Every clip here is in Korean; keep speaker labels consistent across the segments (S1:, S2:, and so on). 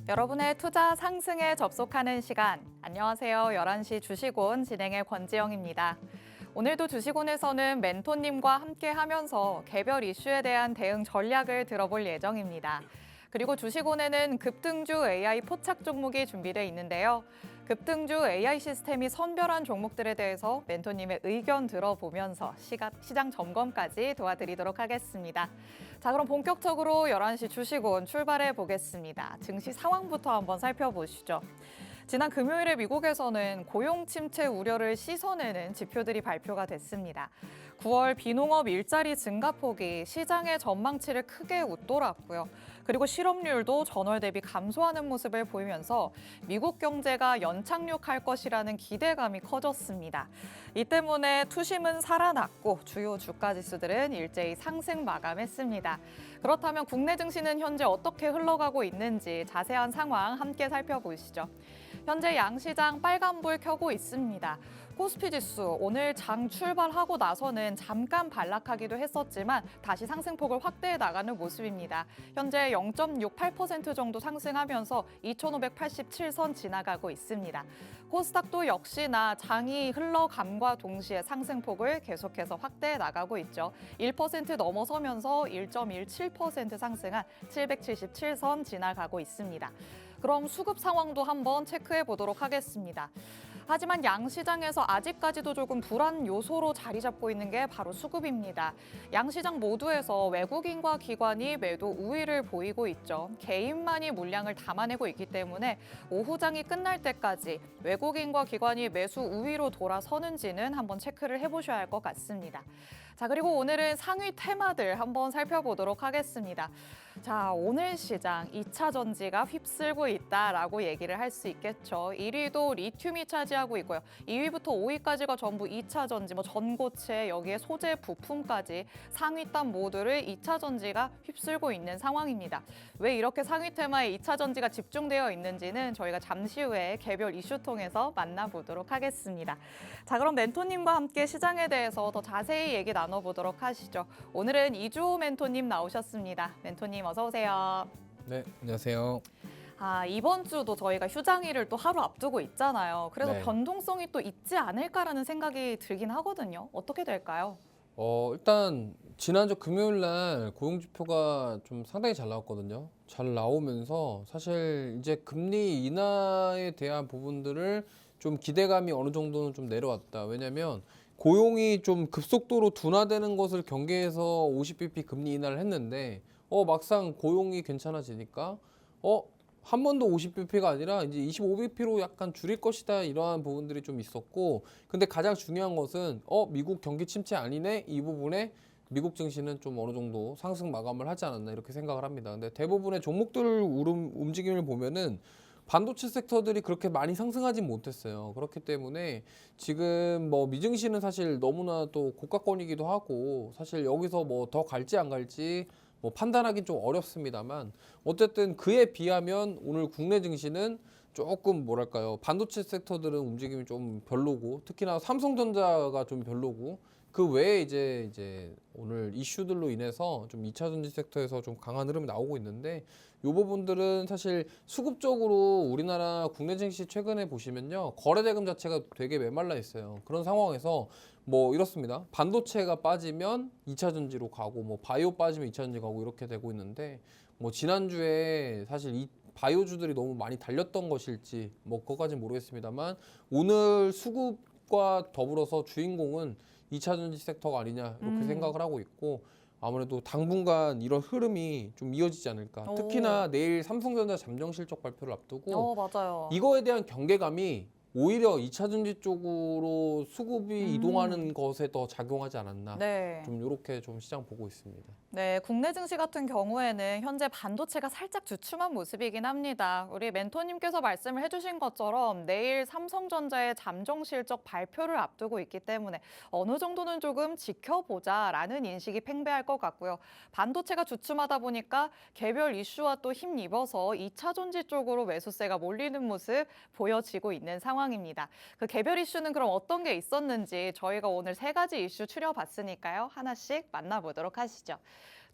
S1: 여러분의 투자 상승에 접속하는 시간. 안녕하세요. 11시 주식온 진행의 권지영입니다. 오늘도 주식온에서는 멘토님과 함께 하면서 개별 이슈에 대한 대응 전략을 들어볼 예정입니다. 그리고 주식온에는 급등주 AI 포착 종목이 준비되어 있는데요. 급등주 AI 시스템이 선별한 종목들에 대해서 멘토님의 의견 들어보면서 시장 점검까지 도와드리도록 하겠습니다. 자, 그럼 본격적으로 11시 주식온 출발해 보겠습니다. 증시 상황부터 한번 살펴보시죠. 지난 금요일에 미국에서는 고용 침체 우려를 씻어내는 지표들이 발표가 됐습니다. 9월 비농업 일자리 증가폭이 시장의 전망치를 크게 웃돌았고요. 그리고 실업률도 전월 대비 감소하는 모습을 보이면서 미국 경제가 연착륙할 것이라는 기대감이 커졌습니다. 이 때문에 투심은 살아났고 주요 주가 지수들은 일제히 상승 마감했습니다. 그렇다면 국내 증시는 현재 어떻게 흘러가고 있는지 자세한 상황 함께 살펴보시죠. 현재 양시장 빨간불 켜고 있습니다. 코스피 지수 오늘 장 출발하고 나서는 잠깐 반락하기도 했었지만 다시 상승폭을 확대해 나가는 모습입니다. 현재 0.68% 정도 상승하면서 2,587선 지나가고 있습니다. 코스닥도 역시나 장이 흘러감과 동시에 상승폭을 계속해서 확대해 나가고 있죠. 1% 넘어서면서 1.17% 상승한 777선 지나가고 있습니다. 그럼 수급 상황도 한번 체크해 보도록 하겠습니다. 하지만 양시장에서 아직까지도 조금 불안 요소로 자리 잡고 있는 게 바로 수급입니다. 양시장 모두에서 외국인과 기관이 매도 우위를 보이고 있죠. 개인만이 물량을 담아내고 있기 때문에 오후장이 끝날 때까지 외국인과 기관이 매수 우위로 돌아서는지는 한번 체크를 해보셔야 할 것 같습니다. 자, 그리고 오늘은 상위 테마들 한번 살펴보도록 하겠습니다. 자, 오늘 시장 2차 전지가 휩쓸고 있다라고 얘기를 할 수 있겠죠. 1위도 리튬이 차지하고 있고요. 2위부터 5위까지가 전부 2차 전지, 전고체, 여기에 소재 부품까지 상위 단 모두를 2차 전지가 휩쓸고 있는 상황입니다. 왜 이렇게 상위 테마에 2차 전지가 집중되어 있는지는 저희가 잠시 후에 개별 이슈 통해서 만나보도록 하겠습니다. 자, 그럼 멘토님과 함께 시장에 대해서 더 자세히 얘기 나눠보도록 하시죠. 오늘은 이주호 멘토님 나오셨습니다. 멘토님 어서 오세요.
S2: 네, 안녕하세요.
S1: 이번 주도 저희가 휴장일을 또 하루 앞두고 있잖아요. 그래서
S2: 네.
S1: 변동성이 또 있지 않을까라는 생각이 들긴 하거든요. 어떻게 될까요?
S2: 일단 지난주 금요일 날 고용지표가 좀 상당히 잘 나왔거든요. 잘 나오면서 사실 이제 금리 인하에 대한 부분들을 좀 기대감이 어느 정도는 좀 내려왔다. 왜냐면 고용이 좀 급속도로 둔화되는 것을 경계해서 50bp 금리 인하를 했는데 막상 고용이 괜찮아지니까 한 번 더 50bp가 아니라 이제 25bp로 약간 줄일 것이다 이러한 부분들이 좀 있었고, 근데 가장 중요한 것은 미국 경기 침체 아니네, 이 부분에 미국 증시는 좀 어느 정도 상승 마감을 하지 않았나 이렇게 생각을 합니다. 근데 대부분의 종목들 움직임을 보면은 반도체 섹터들이 그렇게 많이 상승하진 못했어요. 그렇기 때문에 지금 미증시는 사실 너무나 또 고가권이기도 하고, 사실 여기서 더 갈지 안 갈지 판단하기는 좀 어렵습니다만, 어쨌든 그에 비하면 오늘 국내 증시는 조금 뭐랄까요, 반도체 섹터들은 움직임이 좀 별로고, 특히나 삼성전자가 좀 별로고, 그 외에 이제 오늘 이슈들로 인해서 좀 2차 전지 섹터에서 좀 강한 흐름이 나오고 있는데, 이 부분들은 사실 수급적으로 우리나라 국내 증시 최근에 보시면요, 거래 대금 자체가 되게 메말라 있어요. 그런 상황에서 이렇습니다. 반도체가 빠지면 2차 전지로 가고, 바이오 빠지면 2차 전지 가고 이렇게 되고 있는데, 지난주에 사실 이 바이오주들이 너무 많이 달렸던 것일지 그것까지는 모르겠습니다만, 오늘 수급과 더불어서 주인공은 2차 전지 섹터가 아니냐 이렇게 생각을 하고 있고, 아무래도 당분간 이런 흐름이 좀 이어지지 않을까. 특히나 내일 삼성전자 잠정 실적 발표를 앞두고
S1: 맞아요.
S2: 이거에 대한 경계감이 오히려 2차 전지 쪽으로 수급이 이동하는 것에 더 작용하지 않았나.
S1: 네.
S2: 좀 이렇게 좀 시장 보고 있습니다.
S1: 네, 국내 증시 같은 경우에는 현재 반도체가 살짝 주춤한 모습이긴 합니다. 우리 멘토님께서 말씀을 해주신 것처럼 내일 삼성전자의 잠정 실적 발표를 앞두고 있기 때문에 어느 정도는 조금 지켜보자라는 인식이 팽배할 것 같고요. 반도체가 주춤하다 보니까 개별 이슈와 또 힘입어서 2차 전지 쪽으로 매수세가 몰리는 모습 보여지고 있는 상황입니다. 그 개별 이슈는 그럼 어떤 게 있었는지 저희가 오늘 3가지 이슈 추려봤으니까요. 하나씩 만나보도록 하시죠.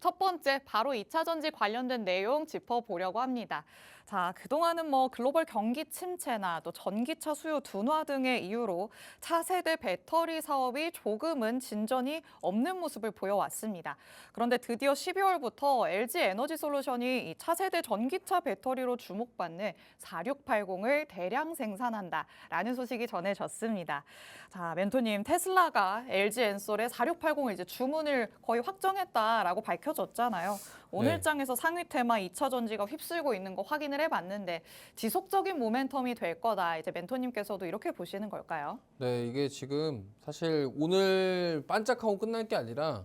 S1: 첫 번째, 바로 2차 전지 관련된 내용 짚어보려고 합니다. 자, 그동안은 글로벌 경기 침체나 또 전기차 수요 둔화 등의 이유로 차세대 배터리 사업이 조금은 진전이 없는 모습을 보여왔습니다. 그런데 드디어 12월부터 LG 에너지 솔루션이 이 차세대 전기차 배터리로 주목받는 4680을 대량 생산한다라는 소식이 전해졌습니다. 자, 멘토님, 테슬라가 LG 엔솔의 4680을 이제 주문을 거의 확정했다라고 밝혀졌잖아요. 오늘
S2: 네.
S1: 장에서 상위 테마 2차 전지가 휩쓸고 있는 거 확인을 해봤는데 지속적인 모멘텀이 될 거다. 이제 멘토님께서도 이렇게 보시는 걸까요?
S2: 네, 이게 지금 사실 오늘 반짝하고 끝날 게 아니라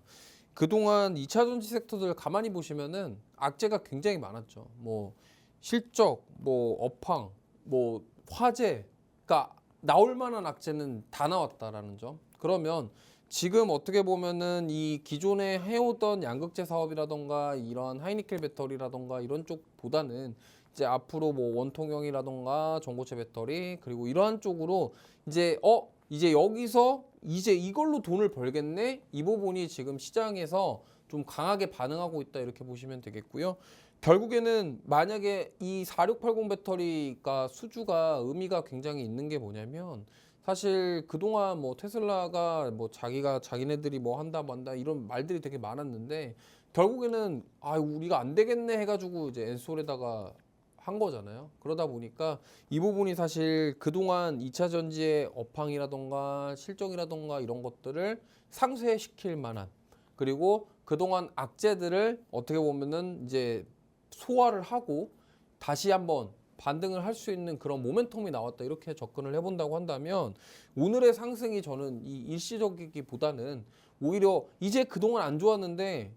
S2: 그동안 2차 전지 섹터들 가만히 보시면은 악재가 굉장히 많았죠. 뭐 실적, 뭐 업황, 뭐 화재, 그러니까 나올 만한 악재는 다 나왔다라는 점. 그러면 지금 어떻게 보면은 이 기존에 해오던 양극재 사업이라던가 이런 하이니켈 배터리라던가 이런 쪽보다는 이제 앞으로 뭐 원통형이라던가 전고체 배터리 그리고 이러한 쪽으로 이제 이제 여기서 이제 이걸로 돈을 벌겠네? 이 부분이 지금 시장에서 좀 강하게 반응하고 있다 이렇게 보시면 되겠고요. 결국에는 만약에 이 4680 배터리가 수주가 의미가 굉장히 있는 게 뭐냐면 사실 그동안 뭐 테슬라가 뭐 자기네들이 뭐 한다 만다 이런 말들이 되게 많았는데 결국에는 우리가 안 되겠네 해가지고 이제 엔솔에다가 한 거잖아요. 그러다 보니까 이 부분이 사실 그동안 2차 전지의 업황이라던가 실적이라던가 이런 것들을 상쇄시킬 만한 그리고 그동안 악재들을 어떻게 보면은 이제 소화를 하고 다시 한번 반등을 할 수 있는 그런 모멘텀이 나왔다 이렇게 접근을 해본다고 한다면 오늘의 상승이 저는 이 일시적이기보다는 오히려 이제 그동안 안 좋았는데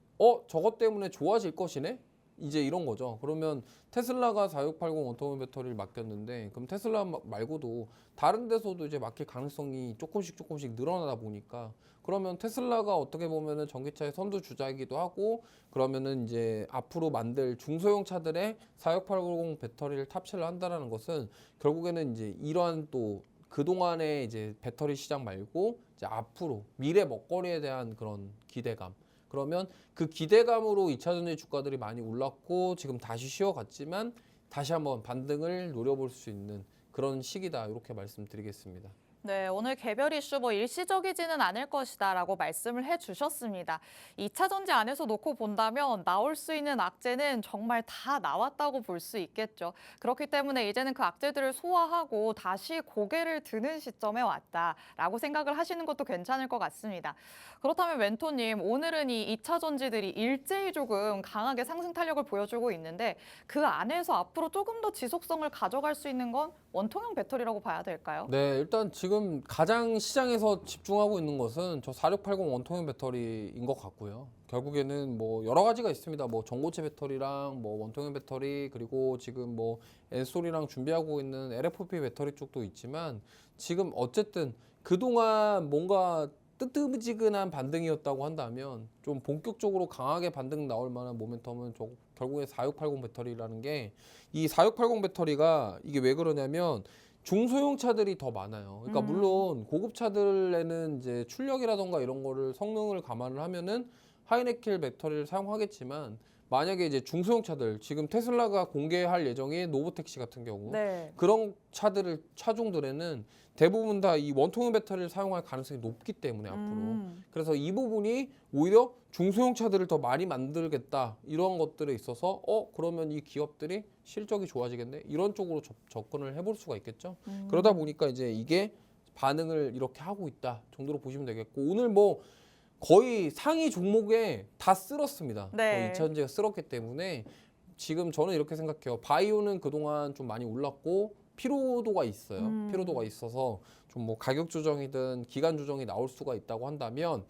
S2: 저것 때문에 좋아질 것이네? 이제 이런 거죠. 그러면 테슬라가 4680 원통형 배터리를 맡겼는데 그럼 테슬라 말고도 다른 데서도 이제 맡길 가능성이 조금씩 늘어나다 보니까 그러면 테슬라가 어떻게 보면은 전기차의 선두 주자이기도 하고 그러면은 이제 앞으로 만들 중소형 차들의 4680 배터리를 탑재를 한다라는 것은 결국에는 이제 이러한 또 그동안의 이제 배터리 시장 말고 이제 앞으로 미래 먹거리에 대한 그런 기대감 그러면 그 기대감으로 2차 전지 주가들이 많이 올랐고 지금 다시 쉬어갔지만 다시 한번 반등을 노려볼 수 있는 그런 시기다 이렇게 말씀드리겠습니다.
S1: 네, 오늘 개별 이슈 일시적이지는 않을 것이다라고 말씀을 해주셨습니다. 2차 전지 안에서 놓고 본다면 나올 수 있는 악재는 정말 다 나왔다고 볼 수 있겠죠. 그렇기 때문에 이제는 그 악재들을 소화하고 다시 고개를 드는 시점에 왔다라고 생각을 하시는 것도 괜찮을 것 같습니다. 그렇다면 멘토님, 오늘은 이 2차 전지들이 일제히 조금 강하게 상승 탄력을 보여주고 있는데 그 안에서 앞으로 조금 더 지속성을 가져갈 수 있는 건 원통형 배터리라고 봐야 될까요?
S2: 네, 일단 지금 가장 시장에서 집중하고 있는 것은 저 4680 원통형 배터리인 것 같고요. 결국에는 뭐 여러 가지가 있습니다. 뭐 전고체 배터리랑 뭐 원통형 배터리 그리고 지금 뭐 엔솔이랑 준비하고 있는 LFP 배터리 쪽도 있지만 지금 어쨌든 그동안 뭔가 뜨뜨지근한 반등이었다고 한다면 좀 본격적으로 강하게 반등 나올 만한 모멘텀은 결국에 4680 배터리라는 게 이 4680 배터리가 이게 왜 그러냐면 중소형 차들이 더 많아요. 그러니까 물론 고급 차들에는 이제 출력이라던가 이런 거를 성능을 감안을 하면은 하이니켈 배터리를 사용하겠지만 만약에 이제 중소형 차들 지금 테슬라가 공개할 예정인 노브택시 같은 경우
S1: 네.
S2: 그런 차종들에는 대부분 다 이 원통형 배터리를 사용할 가능성이 높기 때문에 앞으로 그래서 이 부분이 오히려 중소형 차들을 더 많이 만들겠다 이런 것들에 있어서 그러면 이 기업들이 실적이 좋아지겠네 이런 쪽으로 접근을 해볼 수가 있겠죠. 그러다 보니까 이제 이게 반응을 이렇게 하고 있다 정도로 보시면 되겠고 오늘 뭐 거의 상위 종목에 다 쓸었습니다.
S1: 네.
S2: 거의 2차 전지가 쓸었기 때문에 지금 저는 이렇게 생각해요. 바이오는 그동안 좀 많이 올랐고 피로도가 있어요. 피로도가 있어서 좀 뭐 가격 조정이든 기간 조정이 나올 수가 있다고 한다면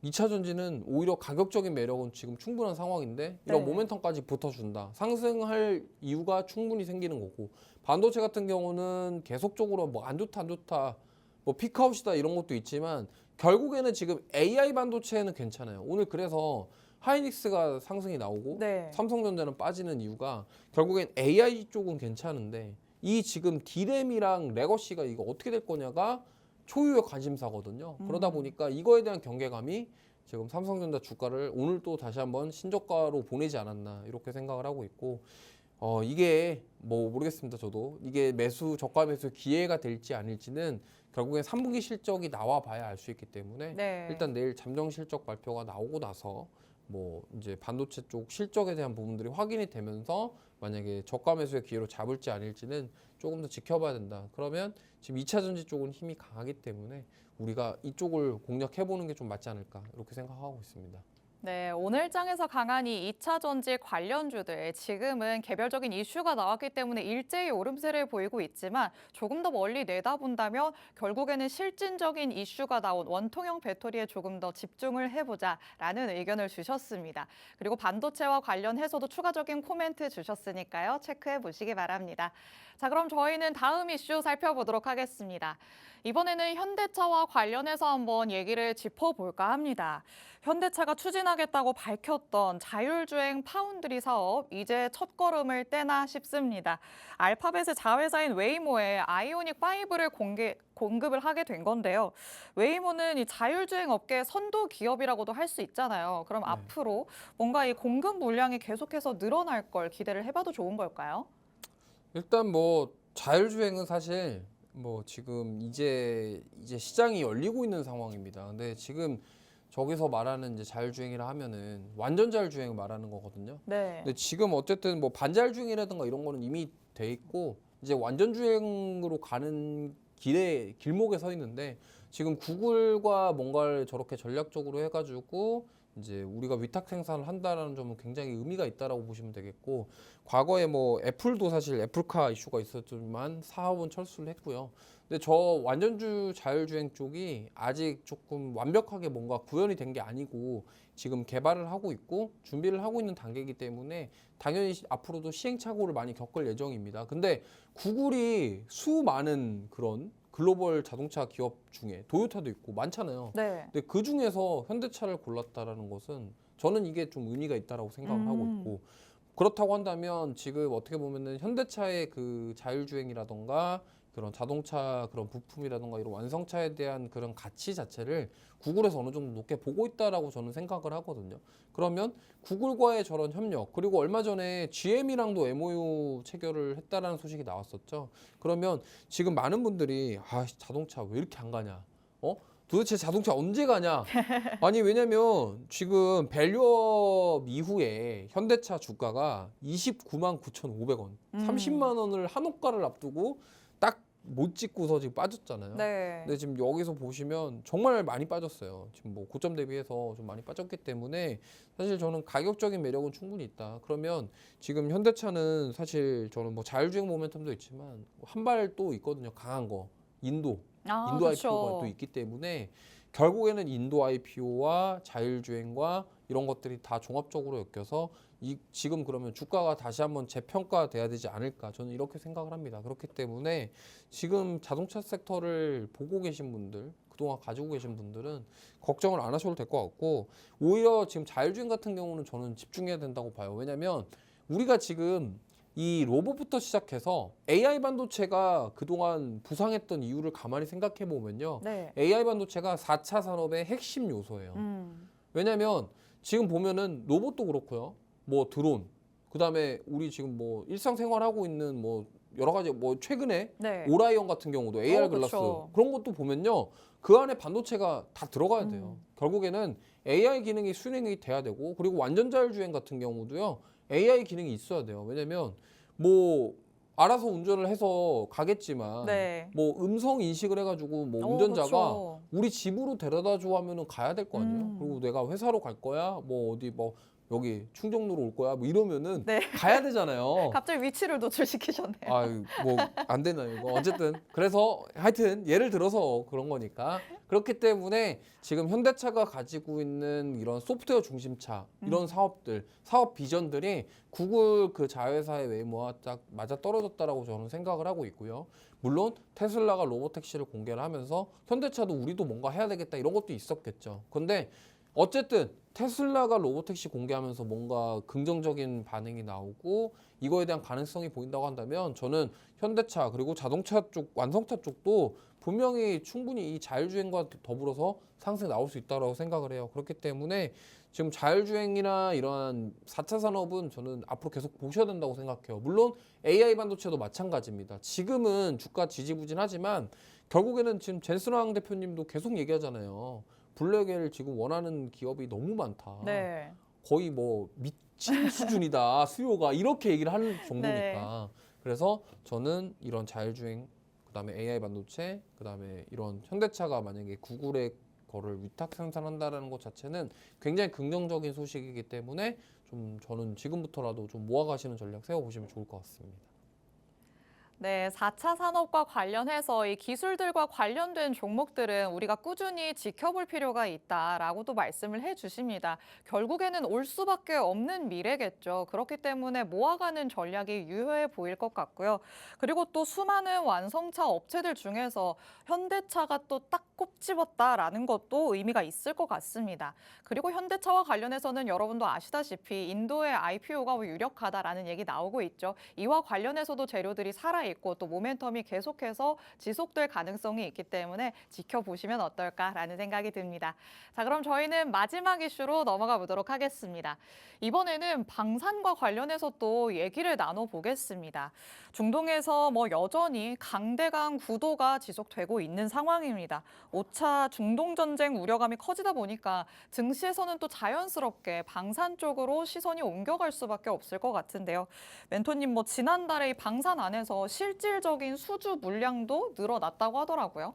S2: 2차 전지는 오히려 가격적인 매력은 지금 충분한 상황인데 이런
S1: 네.
S2: 모멘텀까지 붙어준다. 상승할 이유가 충분히 생기는 거고 반도체 같은 경우는 계속적으로 뭐 안 좋다 뭐 피크아웃이다 이런 것도 있지만 결국에는 지금 AI 반도체는 괜찮아요. 오늘 그래서 하이닉스가 상승이 나오고
S1: 네.
S2: 삼성전자는 빠지는 이유가 결국엔 AI 쪽은 괜찮은데 이 지금 D램이랑 레거시가 이거 어떻게 될 거냐가 초유의 관심사거든요. 그러다 보니까 이거에 대한 경계감이 지금 삼성전자 주가를 오늘 또 다시 한번 신저가로 보내지 않았나 이렇게 생각을 하고 있고 이게 뭐 모르겠습니다. 저도 이게 저가 매수 기회가 될지 아닐지는 결국엔 3분기 실적이 나와 봐야 알 수 있기 때문에
S1: 네.
S2: 일단 내일 잠정 실적 발표가 나오고 나서 뭐 이제 반도체 쪽 실적에 대한 부분들이 확인이 되면서 만약에 저가 매수의 기회로 잡을지 아닐지는 조금 더 지켜봐야 된다. 그러면 지금 2차 전지 쪽은 힘이 강하기 때문에 우리가 이쪽을 공략해 보는 게 좀 맞지 않을까 이렇게 생각하고 있습니다.
S1: 네, 오늘 장에서 강한 이 2차 전지 관련주들 지금은 개별적인 이슈가 나왔기 때문에 일제히 오름세를 보이고 있지만 조금 더 멀리 내다본다면 결국에는 실질적인 이슈가 나온 원통형 배터리에 조금 더 집중을 해보자라는 의견을 주셨습니다. 그리고 반도체와 관련해서도 추가적인 코멘트 주셨으니까요. 체크해 보시기 바랍니다. 자, 그럼 저희는 다음 이슈 살펴보도록 하겠습니다. 이번에는 현대차와 관련해서 한번 얘기를 짚어볼까 합니다. 현대차가 추진하겠다고 밝혔던 자율주행 파운드리 사업 이제 첫걸음을 떼나 싶습니다. 알파벳의 자회사인 웨이모에 아이오닉 5를 공급을 하게 된 건데요. 웨이모는 이 자율주행 업계의 선도 기업이라고도 할 수 있잖아요. 그럼
S2: 네.
S1: 앞으로 뭔가 이 공급 물량이 계속해서 늘어날 걸 기대를 해봐도 좋은 걸까요?
S2: 일단 뭐 자율주행은 사실 뭐 지금 이제 시장이 열리고 있는 상황입니다. 근데 지금 저기서 말하는 이제 자율주행이라 하면은 완전 자율주행 말하는 거거든요.
S1: 네.
S2: 근데 지금 어쨌든 뭐 반자율주행이라든가 이런 거는 이미 돼 있고 이제 완전 주행으로 가는 길목에 서 있는데 지금 구글과 뭔가를 저렇게 전략적으로 해가지고 이제 우리가 위탁 생산을 한다라는 점은 굉장히 의미가 있다라고 보시면 되겠고 과거에 뭐 애플도 사실 애플카 이슈가 있었지만 사업은 철수를 했고요. 근데 저 완전주 자율주행 쪽이 아직 조금 완벽하게 뭔가 구현이 된 게 아니고 지금 개발을 하고 있고 준비를 하고 있는 단계이기 때문에 당연히 앞으로도 시행착오를 많이 겪을 예정입니다. 근데 구글이 수많은 그런 글로벌 자동차 기업 중에 도요타도 있고 많잖아요.
S1: 네.
S2: 근데 그 중에서 현대차를 골랐다라는 것은 저는 이게 좀 의미가 있다라고 생각을 하고 있고 그렇다고 한다면 지금 어떻게 보면은 현대차의 그 자율주행이라던가 그런 자동차 그런 부품이라던가 이런 완성차에 대한 그런 가치 자체를 구글에서 어느 정도 높게 보고 있다라고 저는 생각을 하거든요. 그러면 구글과의 저런 협력 그리고 얼마 전에 GM이랑도 MOU 체결을 했다라는 소식이 나왔었죠. 그러면 지금 많은 분들이 자동차 왜 이렇게 안 가냐? 도대체 자동차 언제 가냐? 아니 왜냐면 지금 밸류업 이후에 현대차 주가가 29만 9,500원, 30만 원을 한 호가를 앞두고 딱 못 찍고서 지금 빠졌잖아요.
S1: 네.
S2: 근데 지금 여기서 보시면 정말 많이 빠졌어요. 지금 뭐 고점 대비해서 좀 많이 빠졌기 때문에 사실 저는 가격적인 매력은 충분히 있다. 그러면 지금 현대차는 사실 저는 뭐 자율주행 모멘텀도 있지만 한 발 또 있거든요. 강한 거. 인도
S1: 그렇죠.
S2: IPO가 또 있기 때문에 결국에는 인도 IPO와 자율주행과 이런 것들이 다 종합적으로 엮여서 지금 그러면 주가가 다시 한번 재평가돼야 되지 않을까 저는 이렇게 생각을 합니다. 그렇기 때문에 지금 자동차 섹터를 보고 계신 분들 그동안 가지고 계신 분들은 걱정을 안 하셔도 될 것 같고 오히려 지금 자율주행 같은 경우는 저는 집중해야 된다고 봐요. 왜냐하면 우리가 지금 이 로봇부터 시작해서 AI 반도체가 그동안 부상했던 이유를 가만히 생각해 보면요.
S1: 네.
S2: AI 반도체가 4차 산업의 핵심 요소예요. 왜냐면 지금 보면은 로봇도 그렇고요. 뭐 드론, 그다음에 우리 지금 뭐 일상생활하고 있는 뭐 여러 가지 뭐 최근에
S1: 네.
S2: 오라이언 같은 경우도 AR 글라스
S1: 그렇죠.
S2: 그런 것도 보면요. 그 안에 반도체가 다 들어가야 돼요. 결국에는 AI 기능이 수행이 돼야 되고 그리고 완전 자율주행 같은 경우도요. AI 기능이 있어야 돼요. 왜냐면 뭐 알아서 운전을 해서 가겠지만
S1: 네.
S2: 뭐 음성 인식을 해가지고 뭐 운전자가
S1: 그렇죠.
S2: 우리 집으로 데려다 줘 하면은 가야 될 거 아니에요. 그리고 내가 회사로 갈 거야. 뭐 어디 뭐 여기 충정로로 올 거야. 뭐 이러면은
S1: 네.
S2: 가야 되잖아요.
S1: 갑자기 위치를 노출시키셨네요.
S2: 뭐 안 되나요? 이거 어쨌든 그래서 하여튼 예를 들어서 그런 거니까 그렇기 때문에 지금 현대차가 가지고 있는 이런 소프트웨어 중심차 이런 사업들 사업 비전들이 구글 그 자회사의 웨이모와 딱 맞아 떨어졌다라고 저는 생각을 하고 있고요. 물론 테슬라가 로봇택시를 공개를 하면서 현대차도 우리도 뭔가 해야 되겠다 이런 것도 있었겠죠. 근데 어쨌든 테슬라가 로보택시 공개하면서 뭔가 긍정적인 반응이 나오고 이거에 대한 가능성이 보인다고 한다면 저는 현대차 그리고 자동차 쪽, 완성차 쪽도 분명히 충분히 이 자율주행과 더불어서 상승이 나올 수 있다고 생각을 해요. 그렇기 때문에 지금 자율주행이나 이러한 4차 산업은 저는 앞으로 계속 보셔야 된다고 생각해요. 물론 AI 반도체도 마찬가지입니다. 지금은 주가 지지부진하지만 결국에는 지금 젠슨 황 대표님도 계속 얘기하잖아요. 블랙을 지금 원하는 기업이 너무 많다.
S1: 네.
S2: 거의 뭐 미친 수준이다. 수요가 이렇게 얘기를 하는 정도니까. 그래서 저는 이런 자율주행, 그다음에 AI 반도체, 그다음에 이런 현대차가 만약에 구글의 거를 위탁 생산한다라는 것 자체는 굉장히 긍정적인 소식이기 때문에 좀 저는 지금부터라도 좀 모아가시는 전략 세워보시면 좋을 것 같습니다.
S1: 네, 4차 산업과 관련해서 이 기술들과 관련된 종목들은 우리가 꾸준히 지켜볼 필요가 있다라고도 말씀을 해주십니다. 결국에는 올 수밖에 없는 미래겠죠. 그렇기 때문에 모아가는 전략이 유효해 보일 것 같고요. 그리고 또 수많은 완성차 업체들 중에서 현대차가 또 딱 꼽집었다라는 것도 의미가 있을 것 같습니다. 그리고 현대차와 관련해서는 여러분도 아시다시피 인도의 IPO가 유력하다라는 얘기 나오고 있죠. 이와 관련해서도 재료들이 살아있고 또 모멘텀이 계속해서 지속될 가능성이 있기 때문에 지켜보시면 어떨까라는 생각이 듭니다. 자, 그럼 저희는 마지막 이슈로 넘어가 보도록 하겠습니다. 이번에는 방산과 관련해서 또 얘기를 나눠보겠습니다. 중동에서 여전히 강대강 구도가 지속되고 있는 상황입니다. 5차 중동 전쟁 우려감이 커지다 보니까 증시에서는 또 자연스럽게 방산 쪽으로 시선이 옮겨갈 수밖에 없을 것 같은데요. 멘토님, 지난달에 이 방산 안에서 실질적인 수주 물량도 늘어났다고 하더라고요.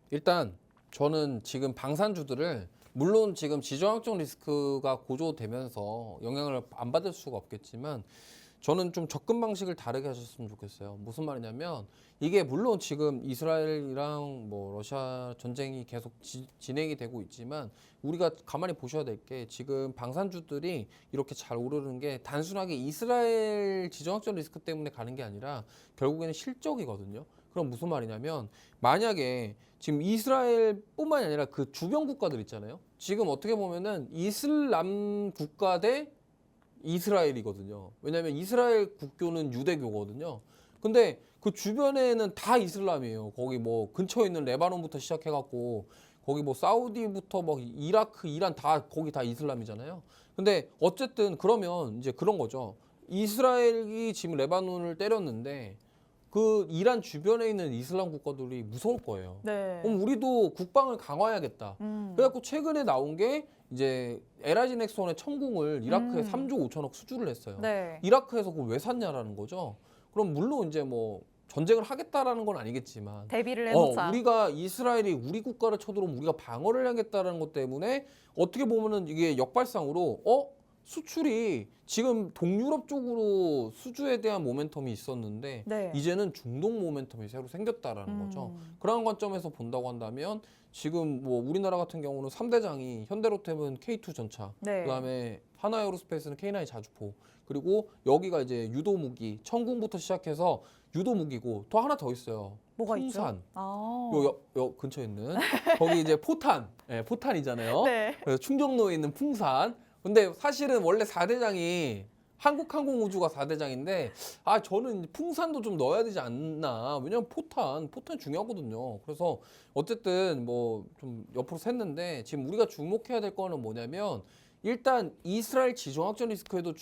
S2: 일단 저는 지금 방산주들을 물론 지금 지정학적 리스크가 고조되면서 영향을 안 받을 수가 없겠지만 저는 좀 접근 방식을 다르게 하셨으면 좋겠어요. 무슨 말이냐면 이게 물론 지금 이스라엘이랑 러시아 전쟁이 계속 진행이 되고 있지만 우리가 가만히 보셔야 될 게 지금 방산주들이 이렇게 잘 오르는 게 단순하게 이스라엘 지정학적 리스크 때문에 가는 게 아니라 결국에는 실적이거든요. 그럼 무슨 말이냐면 만약에 지금 이스라엘뿐만이 아니라 그 주변 국가들 있잖아요. 지금 어떻게 보면은 이슬람 국가 대 이스라엘이거든요. 왜냐하면 이스라엘 국교는 유대교거든요. 근데 그 주변에는 다 이슬람이에요. 거기 근처에 있는 레바논부터 시작해갖고 거기 사우디부터 이라크, 이란 다 거기 다 이슬람이잖아요. 근데 어쨌든 그러면 이제 그런 거죠. 이스라엘이 지금 레바논을 때렸는데 그 이란 주변에 있는 이슬람 국가들이 무서울 거예요.
S1: 네.
S2: 그럼 우리도 국방을 강화해야겠다. 그래갖고 최근에 나온 게 이제 LIG 넥슨의 천궁을 이라크에 3조 5천억 수주를 했어요.
S1: 네.
S2: 이라크에서 그걸 왜 샀냐라는 거죠. 그럼 물론 이제 전쟁을 하겠다라는 건 아니겠지만
S1: 대비를 해놓자.
S2: 우리가 이스라엘이 우리 국가를 쳐들어오면 우리가 방어를 하겠다라는 것 때문에 어떻게 보면은 이게 역발상으로 수출이 지금 동유럽 쪽으로 수주에 대한 모멘텀이 있었는데
S1: 네.
S2: 이제는 중동 모멘텀이 새로 생겼다라는 거죠. 그런 관점에서 본다고 한다면 지금 우리나라 같은 경우는 3대장이 현대로템은 K2 전차,
S1: 네.
S2: 그다음에 하나에어로스페이스는 K9 자주포, 그리고 여기가 이제 유도무기, 천궁부터 시작해서 유도무기고 또 하나 더 있어요.
S1: 뭐가
S2: 풍산.
S1: 있죠? 아.
S2: 요 근처에 있는 거기 이제 포탄, 포탄이잖아요.
S1: 네.
S2: 그래서 충정로에 있는 풍산. 근데 사실은 원래 4대장이 한국항공우주가 4대장인데 저는 풍산도 좀 넣어야 되지 않나. 왜냐면 포탄 중요하거든요. 그래서 어쨌든 좀 옆으로 샜는데 지금 우리가 주목해야 될 거는 뭐냐면 일단 이스라엘 지정학적 리스크에도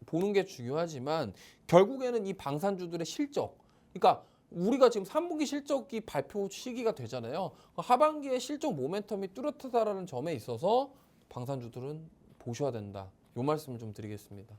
S2: 보는 게 중요하지만 결국에는 이 방산주들의 실적. 그러니까 우리가 지금 3분기 실적이 발표 시기가 되잖아요. 하반기에 실적 모멘텀이 뚜렷하다라는 점에 있어서 방산주들은 보셔야 된다. 요 말씀을 좀 드리겠습니다.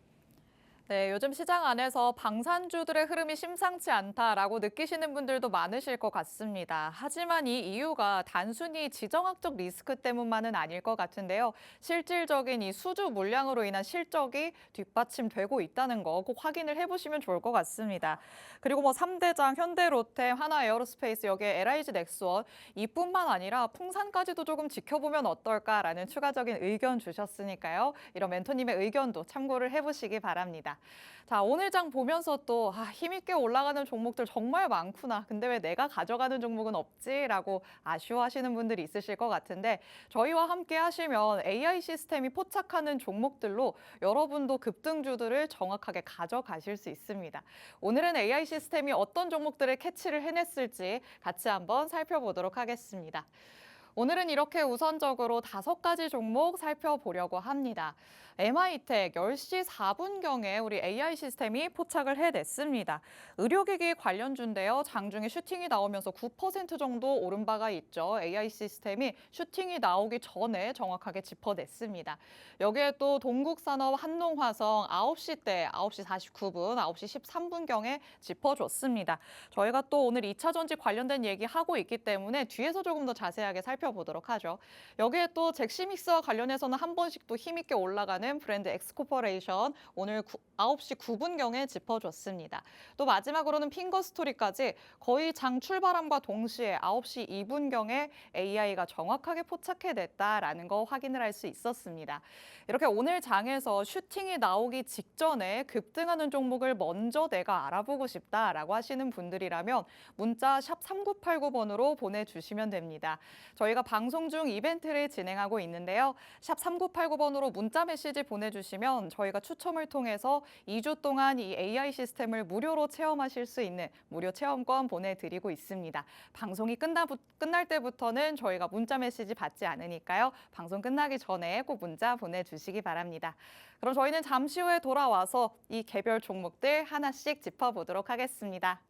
S1: 네, 요즘 시장 안에서 방산주들의 흐름이 심상치 않다라고 느끼시는 분들도 많으실 것 같습니다. 하지만 이 이유가 단순히 지정학적 리스크 때문만은 아닐 것 같은데요. 실질적인 이 수주 물량으로 인한 실적이 뒷받침되고 있다는 거 꼭 확인을 해보시면 좋을 것 같습니다. 그리고 3대장, 현대로템, 하나에어로스페이스, 여기에 LIG 넥스원 이뿐만 아니라 풍산까지도 조금 지켜보면 어떨까라는 추가적인 의견 주셨으니까요. 이런 멘토님의 의견도 참고를 해보시기 바랍니다. 있습니다. 자, 오늘 장 보면서 또 힘있게 올라가는 종목들 정말 많구나. 근데 왜 내가 가져가는 종목은 없지? 라고 아쉬워하시는 분들이 있으실 것 같은데 저희와 함께 하시면 AI 시스템이 포착하는 종목들로 여러분도 급등주들을 정확하게 가져가실 수 있습니다. 오늘은 AI 시스템이 어떤 종목들을 캐치를 해냈을지 같이 한번 살펴보도록 하겠습니다. 오늘은 이렇게 우선적으로 5가지 종목 살펴보려고 합니다. MI텍 10시 4분경에 우리 AI 시스템이 포착을 해냈습니다. 의료기기 관련주인데요. 장중에 슈팅이 나오면서 9% 정도 오른 바가 있죠. AI 시스템이 슈팅이 나오기 전에 정확하게 짚어냈습니다. 여기에 또 동국산업 한농화성 9시 때 9시 49분, 9시 13분경에 짚어줬습니다. 저희가 또 오늘 2차 전지 관련된 얘기하고 있기 때문에 뒤에서 조금 더 자세하게 살펴보도록 하죠. 여기에 또 잭시믹스와 관련해서는 한 번씩 또 힘있게 올라가는 브랜드 엑스코퍼레이션 오늘 9시 9분경에 짚어줬습니다. 또 마지막으로는 핑거스토리까지 거의 장 출발함과 동시에 9시 2분경에 AI가 정확하게 포착해냈다라는 거 확인을 할 수 있었습니다. 이렇게 오늘 장에서 슈팅이 나오기 직전에 급등하는 종목을 먼저 내가 알아보고 싶다라고 하시는 분들이라면 문자 샵 3989번으로 보내주시면 됩니다. 저희가 방송 중 이벤트를 진행하고 있는데요. 샵 3989번으로 문자 메시지 보내주시면 저희가 추첨을 통해서 2주 동안 이 AI 시스템을 무료로 체험하실 수 있는 무료 체험권 보내드리고 있습니다. 방송이 끝날 때부터는 저희가 문자 메시지 받지 않으니까요. 방송 끝나기 전에 꼭 문자 보내주시기 바랍니다. 그럼 저희는 잠시 후에 돌아와서 이 개별 종목들 하나씩 짚어보도록 하겠습니다.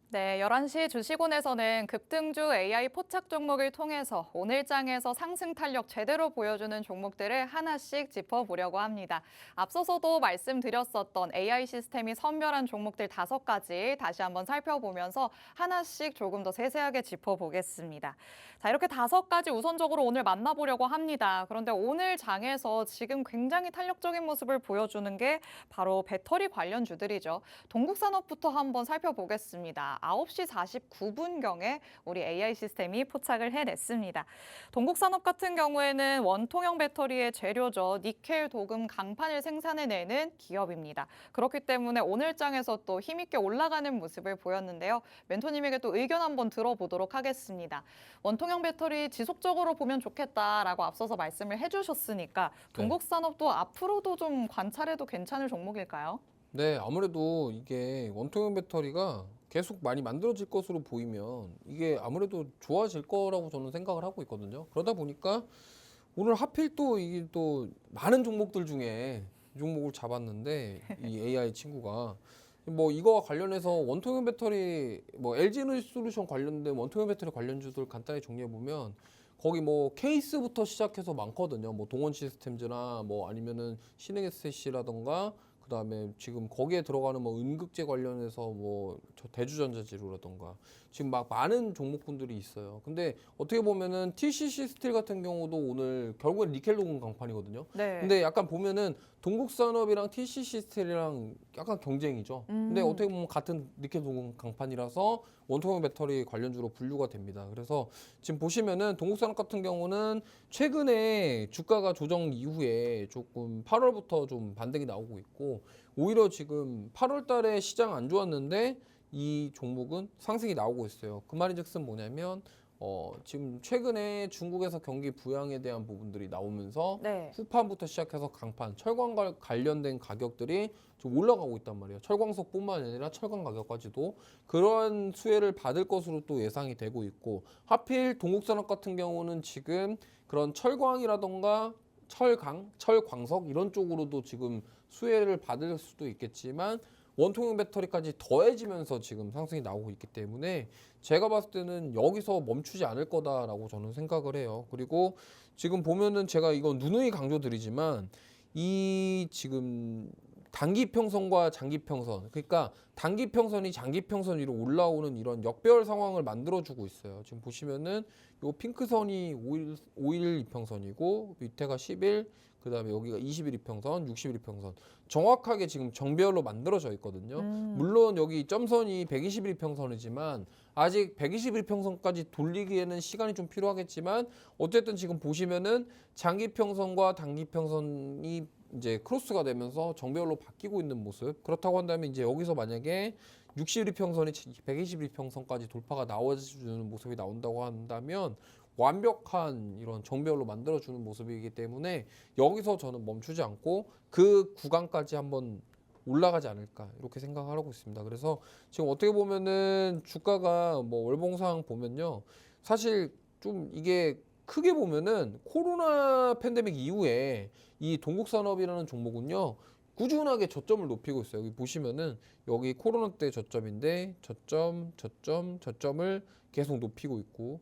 S1: 네, 11시 주식원에서는 급등주 AI 포착 종목을 통해서 오늘 장에서 상승 탄력 제대로 보여주는 종목들을 하나씩 짚어보려고 합니다. 앞서서도 말씀드렸었던 AI 시스템이 선별한 종목들 5가지 다시 한번 살펴보면서 하나씩 조금 더 세세하게 짚어보겠습니다. 자, 이렇게 5가지 우선적으로 오늘 만나보려고 합니다. 그런데 오늘 장에서 지금 굉장히 탄력적인 모습을 보여주는 게 바로 배터리 관련주들이죠. 동국산업부터 한번 살펴보겠습니다. 9시 49분경에 우리 AI 시스템이 포착을 해냈습니다. 동국산업 같은 경우에는 원통형 배터리의 재료죠. 니켈, 도금, 강판을 생산해내는 기업입니다. 그렇기 때문에 오늘 장에서 또 힘있게 올라가는 모습을 보였는데요. 멘토님에게 또 의견 한번 들어보도록 하겠습니다. 원통형 배터리 지속적으로 보면 좋겠다라고 앞서서 말씀을 해주셨으니까 동국산업도 앞으로도 좀 관찰해도 괜찮을 종목일까요?
S2: 네, 아무래도 이게 원통형 배터리가 계속 많이 만들어질 것으로 보이면 이게 아무래도 좋아질 거라고 저는 생각을 하고 있거든요. 그러다 보니까 오늘 하필 또 이게 또 많은 종목들 중에 이 종목을 잡았는데 이 AI 친구가 뭐 이거와 관련해서 원통형 배터리 뭐 LG에너지솔루션 관련된 원통형 배터리 관련주들 간단히 정리해 보면 거기 뭐 케이스부터 시작해서 많거든요. 뭐 동원 시스템즈나 뭐 아니면은 신흥 SC라던가 그다음에 지금 거기에 들어가는 뭐 음극재 관련해서 뭐 저 대주전자재료라던가 지금 막 많은 종목군들이 있어요. 근데 어떻게 보면은 TCC 스틸 같은 경우도 오늘 결국엔 니켈 녹음 강판이거든요.
S1: 네.
S2: 근데 약간 보면은 동국산업이랑 TCC 스틸이랑 약간 경쟁이죠. 근데 어떻게 보면 같은 니켈 녹음 강판이라서 원통형 배터리 관련주로 분류가 됩니다. 그래서 지금 보시면은 동국산업 같은 경우는 최근에 주가가 조정 이후에 조금 8월부터 좀 반등이 나오고 있고 오히려 지금 8월 달에 시장 안 좋았는데 이 종목은 상승이 나오고 있어요. 그 말인즉슨 뭐냐면 지금 최근에 중국에서 경기 부양에 대한 부분들이 나오면서
S1: 네.
S2: 후판부터 시작해서 강판, 철광과 관련된 가격들이 좀 올라가고 있단 말이에요. 철광석뿐만 아니라 철강 가격까지도 그런 수혜를 받을 것으로 또 예상이 되고 있고 하필 동국산업 같은 경우는 지금 그런 철광이라던가 철강, 철광석 이런 쪽으로도 지금 수혜를 받을 수도 있겠지만 원통형 배터리까지 더해지면서 지금 상승이 나오고 있기 때문에 제가 봤을 때는 여기서 멈추지 않을 거다라고 저는 생각을 해요. 그리고 지금 보면은 제가 이건 누누이 강조드리지만 이 지금 단기 평선과 장기 평선 그러니까 단기 평선이 장기 평선 위로 올라오는 이런 역배열 상황을 만들어주고 있어요. 지금 보시면은 요 핑크선이 5일 이평선이고 밑에가 10일 그다음에 여기가 20일 이평선, 60일 이평선 정확하게 지금 정배열로 만들어져 있거든요. 물론 여기 점선이 120일 이평선이지만 아직 120일 이평선까지 돌리기에는 시간이 좀 필요하겠지만 어쨌든 지금 보시면은 장기 평선과 단기 평선이 이제 크로스가 되면서 정배열로 바뀌고 있는 모습. 그렇다고 한다면 이제 여기서 만약에 60일 이평선이 120일 이평선까지 돌파가 나와주는 모습이 나온다고 한다면 완벽한 이런 정배열로 만들어주는 모습이기 때문에 여기서 저는 멈추지 않고 그 구간까지 한번 올라가지 않을까 이렇게 생각하고 있습니다. 그래서 지금 어떻게 보면은 주가가 뭐 월봉상 보면요. 사실 좀 이게 크게 보면은 코로나 팬데믹 이후에 이 동국산업이라는 종목은요. 꾸준하게 저점을 높이고 있어요. 여기 보시면은 여기 코로나 때 저점인데 저점을 계속 높이고 있고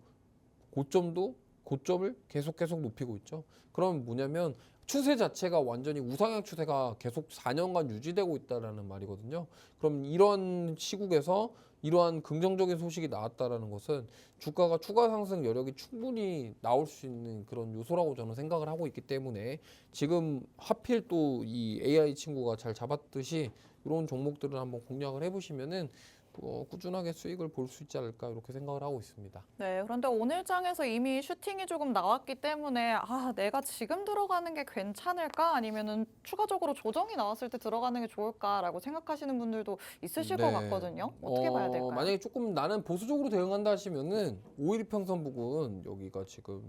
S2: 고점을 계속 높이고 있죠. 그럼 뭐냐면 추세 자체가 완전히 우상향 추세가 계속 4년간 유지되고 있다라는 말이거든요. 그럼 이런 시국에서 이러한 긍정적인 소식이 나왔다라는 것은 주가가 추가 상승 여력이 충분히 나올 수 있는 그런 요소라고 저는 생각을 하고 있기 때문에 지금 하필 또 이 AI 친구가 잘 잡았듯이 이런 종목들을 한번 공략을 해보시면은 꾸준하게 수익을 볼 수 있지 않을까 이렇게 생각을 하고 있습니다.
S1: 네, 그런데 오늘 장에서 이미 슈팅이 조금 나왔기 때문에 내가 지금 들어가는 게 괜찮을까? 아니면은 추가적으로 조정이 나왔을 때 들어가는 게 좋을까라고 생각하시는 분들도 있으실 것 같거든요. 어떻게 봐야 될까요?
S2: 만약에 조금 나는 보수적으로 대응한다 하시면은 5일 이평선 부근 여기가 지금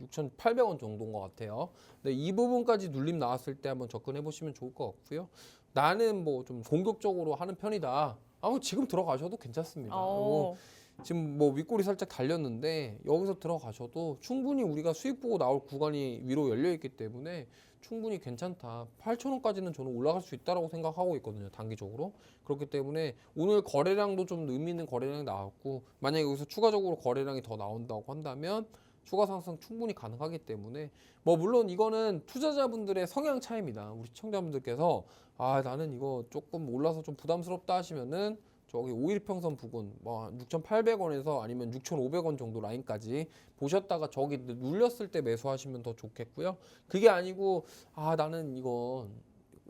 S2: 6,800원 정도인 것 같아요. 근데 이 부분까지 눌림 나왔을 때 한번 접근해 보시면 좋을 것 같고요. 나는 뭐 좀 공격적으로 하는 편이다. 지금 들어가셔도 괜찮습니다.
S1: 어,
S2: 지금 뭐 윗골이 살짝 달렸는데 여기서 들어가셔도 충분히 우리가 수익 보고 나올 구간이 위로 열려 있기 때문에 충분히 괜찮다. 8,000원까지는 저는 올라갈 수 있다라고 생각하고 있거든요. 단기적으로. 그렇기 때문에 오늘 거래량도 좀 의미 있는 거래량이 나왔고 만약에 여기서 추가적으로 거래량이 더 나온다고 한다면 추가 상승 충분히 가능하기 때문에 뭐 물론 이거는 투자자분들의 성향 차이입니다. 우리 시청자분들께서 나는 이거 조금 올라서 좀 부담스럽다 하시면은 저기 5일 평선 부근 뭐 6,800원에서 아니면 6,500원 정도 라인까지 보셨다가 저기 눌렸을 때 매수하시면 더 좋겠고요. 그게 아니고 나는 이거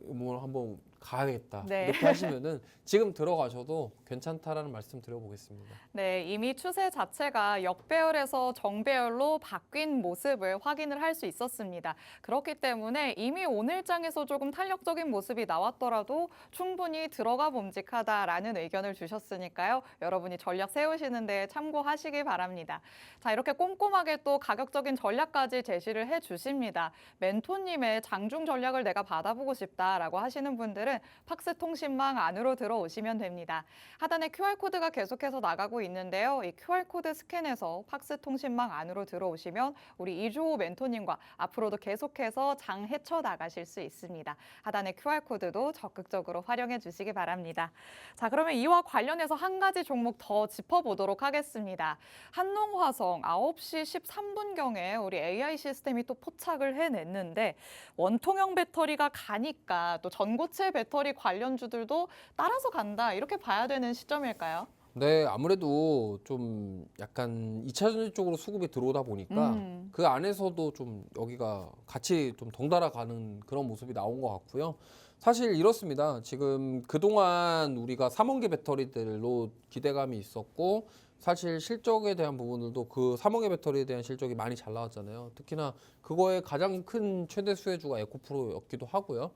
S2: 뭐 한번 가야겠다
S1: 네.
S2: 이렇게 하시면은 지금 들어가셔도 괜찮다라는 말씀 드려보겠습니다.
S1: 네, 이미 추세 자체가 역배열에서 정배열로 바뀐 모습을 확인을 할 수 있었습니다. 그렇기 때문에 이미 오늘 장에서 조금 탄력적인 모습이 나왔더라도 충분히 들어가 봄직하다라는 의견을 주셨으니까요. 여러분이 전략 세우시는데 참고하시기 바랍니다. 자, 이렇게 꼼꼼하게 또 가격적인 전략까지 제시를 해주십니다. 멘토님의 장중 전략을 내가 받아보고 싶다라고 하시는 분들은 분들은 팍스 통신망 안으로 들어오시면 됩니다. 하단에 QR코드가 계속해서 나가고 있는데요. 이 QR코드 스캔해서 팍스 통신망 안으로 들어오시면 우리 이주호 멘토님과 앞으로도 계속해서 장 헤쳐 나가실 수 있습니다. 하단의 QR코드도 적극적으로 활용해 주시기 바랍니다. 자, 그러면 이와 관련해서 한 가지 종목 더 짚어보도록 하겠습니다. 한농화성 9시 13분경에 우리 AI 시스템이 또 포착을 해냈는데 원통형 배터리가 가니까 또 전고체 배터리 관련주들도 따라서 간다 이렇게 봐야 되는 시점일까요?
S2: 네, 아무래도 좀 약간 2차 전지 쪽으로 수급이 들어오다 보니까 그 안에서도 좀 여기가 같이 좀 덩달아 가는 그런 모습이 나온 것 같고요. 사실 이렇습니다. 지금 그동안 우리가 3원계 배터리들로 기대감이 있었고 사실 실적에 대한 부분들도 그 3원계 배터리에 대한 실적이 많이 잘 나왔잖아요. 특히나 그거의 가장 큰 최대 수혜주가 에코프로였기도 하고요.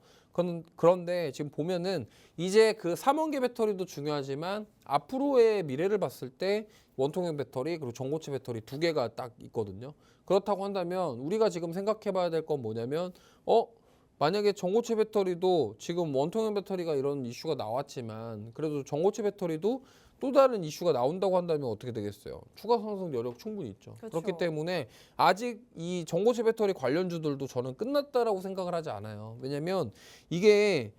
S2: 그런데 지금 보면은 이제 그 3원계 배터리도 중요하지만 앞으로의 미래를 봤을 때 원통형 배터리 그리고 전고체 배터리 두 개가 딱 있거든요. 그렇다고 한다면 우리가 지금 생각해 봐야 될 건 뭐냐면 만약에 전고체 배터리도 지금 원통형 배터리가 이런 이슈가 나왔지만 그래도 전고체 배터리도 또 다른 이슈가 나온다고 한다면 어떻게 되겠어요? 추가 상승 여력 충분히 있죠.
S1: 그렇죠.
S2: 그렇기 때문에 아직 이 전고체 배터리 관련주들도 저는 끝났다라고 생각을 하지 않아요. 왜냐면 이게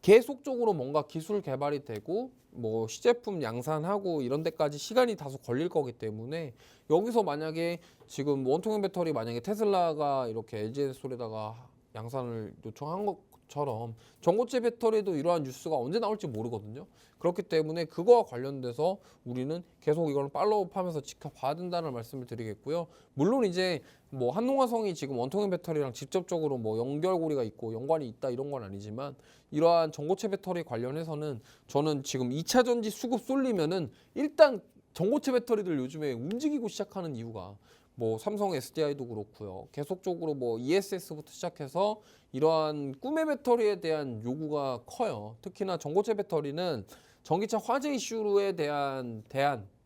S2: 계속적으로 뭔가 기술 개발이 되고 뭐 시제품 양산하고 이런 데까지 시간이 다소 걸릴 거기 때문에 여기서 만약에 지금 원통형 배터리 만약에 테슬라가 이렇게 LG에너솔에다가 양산을 요청한 것처럼 전고체 배터리도 이러한 뉴스가 언제 나올지 모르거든요. 그렇기 때문에 그거와 관련돼서 우리는 계속 이걸 팔로우하면서 지켜봐야 된다는 말씀을 드리겠고요. 물론 이제 뭐 한농화성이 지금 원통형 배터리랑 직접적으로 뭐 연결고리가 있고 연관이 있다 이런 건 아니지만 이러한 전고체 배터리 관련해서는 저는 지금 2차 전지 수급 쏠리면은 일단 전고체 배터리들 요즘에 움직이고 시작하는 이유가 뭐 삼성 SDI도 그렇고요. 계속적으로 뭐 ESS부터 시작해서 이러한 꿈의 배터리에 대한 요구가 커요. 특히나 전고체 배터리는 전기차 화재 이슈에 대한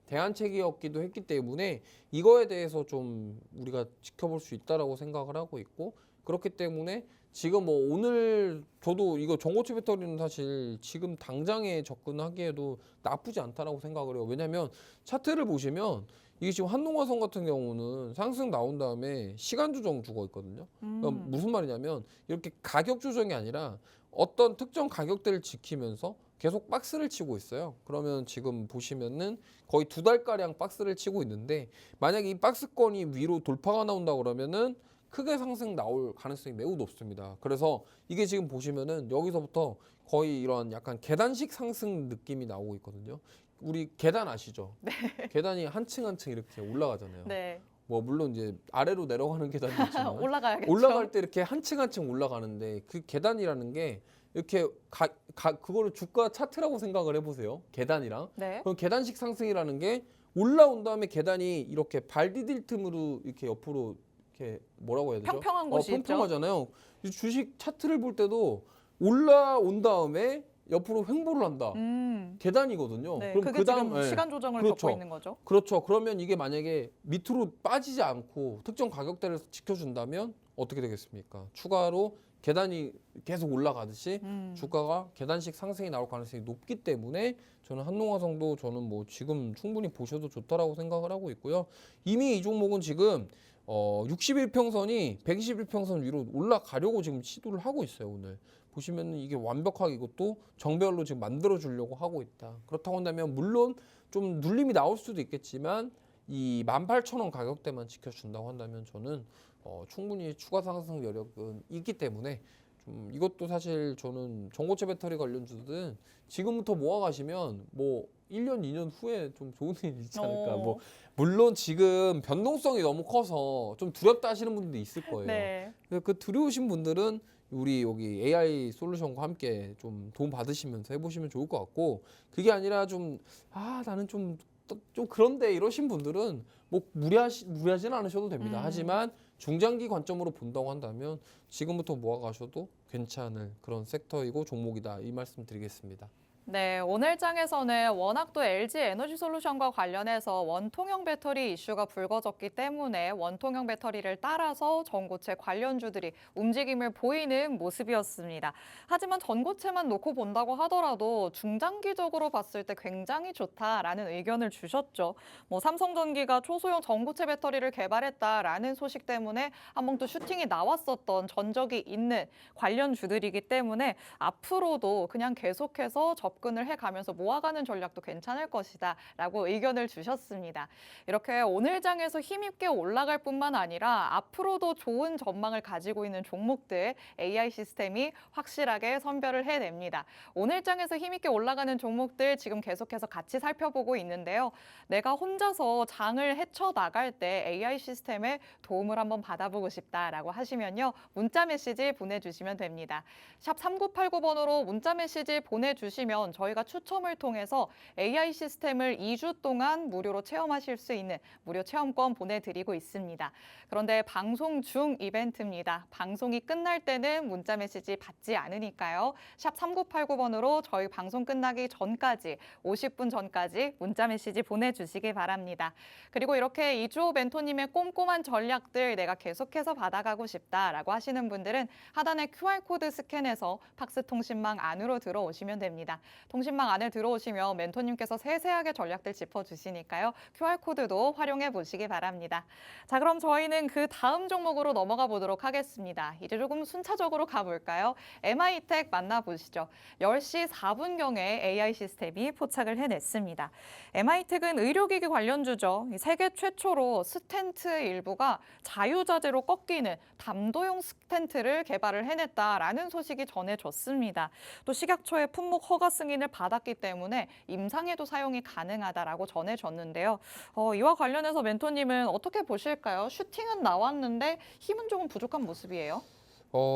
S2: 대안책이었기도 했기 때문에 이거에 대해서 좀 우리가 지켜볼 수 있다라고 생각을 하고 있고 그렇기 때문에 지금 뭐 오늘 저도 이거 전고체 배터리는 사실 지금 당장에 접근하기에도 나쁘지 않다라고 생각을 해요. 왜냐하면 차트를 보시면 이게 지금 한농화성 같은 경우는 상승 나온 다음에 시간 조정 주고 있거든요. 그러니까 무슨 말이냐면 이렇게 가격 조정이 아니라 어떤 특정 가격대를 지키면서 계속 박스를 치고 있어요. 그러면 지금 보시면은 거의 2달가량 박스를 치고 있는데 만약에 이 박스권이 위로 돌파가 나온다 그러면은 크게 상승 나올 가능성이 매우 높습니다. 그래서 이게 지금 보시면은 여기서부터 거의 이런 약간 계단식 상승 느낌이 나오고 있거든요. 우리 계단 아시죠?
S1: 네.
S2: 계단이 한 층 한 층 이렇게 올라가잖아요.
S1: 네.
S2: 뭐 물론 이제 아래로 내려가는 계단도 있지만
S1: 올라가야겠죠.
S2: 올라갈 때 이렇게 한 층 한 층 올라가는데 그 계단이라는 게 이렇게 그거를 주가 차트라고 생각을 해보세요. 계단이랑.
S1: 네.
S2: 그럼 계단식 상승이라는 게 올라온 다음에 계단이 이렇게 발 디딜 틈으로 이렇게 옆으로 이렇게 뭐라고 해야 되죠?
S1: 평평한 곳이 있죠.
S2: 평평하잖아요. 이 주식 차트를 볼 때도 올라온 다음에 옆으로 횡보를 한다. 계단이거든요.
S1: 네,
S2: 그럼
S1: 그게
S2: 그다음
S1: 지금 시간 조정을
S2: 그렇죠.
S1: 겪고 있는 거죠.
S2: 그렇죠. 그러면 이게 만약에 밑으로 빠지지 않고 특정 가격대를 지켜준다면 어떻게 되겠습니까? 추가로 계단이 계속 올라가듯이 주가가 계단식 상승이 나올 가능성이 높기 때문에 저는 한농화성도 저는 뭐 지금 충분히 보셔도 좋다라고 생각을 하고 있고요. 이미 이 종목은 지금 61평선이 121평선 위로 올라가려고 지금 시도를 하고 있어요. 오늘 보시면 이게 완벽하게 이것도 정배열로 지금 만들어 주려고 하고 있다. 그렇다고 한다면 물론 좀 눌림이 나올 수도 있겠지만 이 18,000원 가격대만 지켜준다고 한다면 저는 충분히 추가 상승 여력은 있기 때문에 좀 이것도 사실 저는 전고체 배터리 관련주들은 지금부터 모아가시면 뭐 1년, 2년 후에 좀 좋은 일이 있지 않을까. 뭐 물론 지금 변동성이 너무 커서 좀 두렵다 하시는 분들도 있을 거예요.
S1: 네.
S2: 그 두려우신 분들은 우리 여기 AI 솔루션과 함께 좀 도움 받으시면서 해보시면 좋을 것 같고 그게 아니라 나는 좀 그런데 이러신 분들은 뭐 무리하지는 않으셔도 됩니다. 하지만 중장기 관점으로 본다고 한다면 지금부터 모아가셔도 괜찮을 그런 섹터이고 종목이다 이 말씀 드리겠습니다.
S1: 네, 오늘 장에서는 워낙 또 LG 에너지솔루션과 관련해서 원통형 배터리 이슈가 불거졌기 때문에 원통형 배터리를 따라서 전고체 관련주들이 움직임을 보이는 모습이었습니다. 하지만 전고체만 놓고 본다고 하더라도 중장기적으로 봤을 때 굉장히 좋다라는 의견을 주셨죠. 삼성전기가 초소형 전고체 배터리를 개발했다라는 소식 때문에 한번 또 슈팅이 나왔었던 전적이 있는 관련주들이기 때문에 앞으로도 그냥 계속해서 접근을 해가면서 모아가는 전략도 괜찮을 것이다 라고 의견을 주셨습니다. 이렇게 오늘 장에서 힘있게 올라갈 뿐만 아니라 앞으로도 좋은 전망을 가지고 있는 종목들 AI 시스템이 확실하게 선별을 해냅니다. 오늘 장에서 힘있게 올라가는 종목들 지금 계속해서 같이 살펴보고 있는데요. 내가 혼자서 장을 헤쳐나갈 때 AI 시스템의 도움을 한번 받아보고 싶다라고 하시면요. 문자 메시지 보내주시면 됩니다. 샵 3989번으로 문자 메시지 보내주시면 저희가 추첨을 통해서 AI 시스템을 2주 동안 무료로 체험하실 수 있는 무료 체험권 보내드리고 있습니다. 그런데 방송 중 이벤트입니다. 방송이 끝날 때는 문자 메시지 받지 않으니까요. 샵 3989번으로 저희 방송 끝나기 전까지 50분 전까지 문자 메시지 보내주시기 바랍니다. 그리고 이렇게 이주호 멘토님의 꼼꼼한 전략들 내가 계속해서 받아가고 싶다라고 하시는 분들은 하단에 QR코드 스캔해서 팍스통신망 안으로 들어오시면 됩니다. 통신망 안에 들어오시면 멘토님께서 세세하게 전략들 짚어주시니까요. QR코드도 활용해 보시기 바랍니다. 자, 그럼 저희는 그 다음 종목으로 넘어가 보도록 하겠습니다. 이제 조금 순차적으로 가볼까요? MI텍 만나보시죠. 10시 4분경에 AI 시스템이 포착을 해냈습니다. MI텍은 의료기기 관련주죠. 세계 최초로 스텐트 일부가 자유자재로 꺾이는 담도용 스텐트를 개발을 해냈다라는 소식이 전해졌습니다. 또 식약처의 품목 허가 승인을 받았기 때문에 임상에도 사용이 가능하다라고 전해졌는데요. 이와 관련해서 멘토님은 어떻게 보실까요? 슈팅은 나왔는데 힘은 조금 부족한 모습이에요.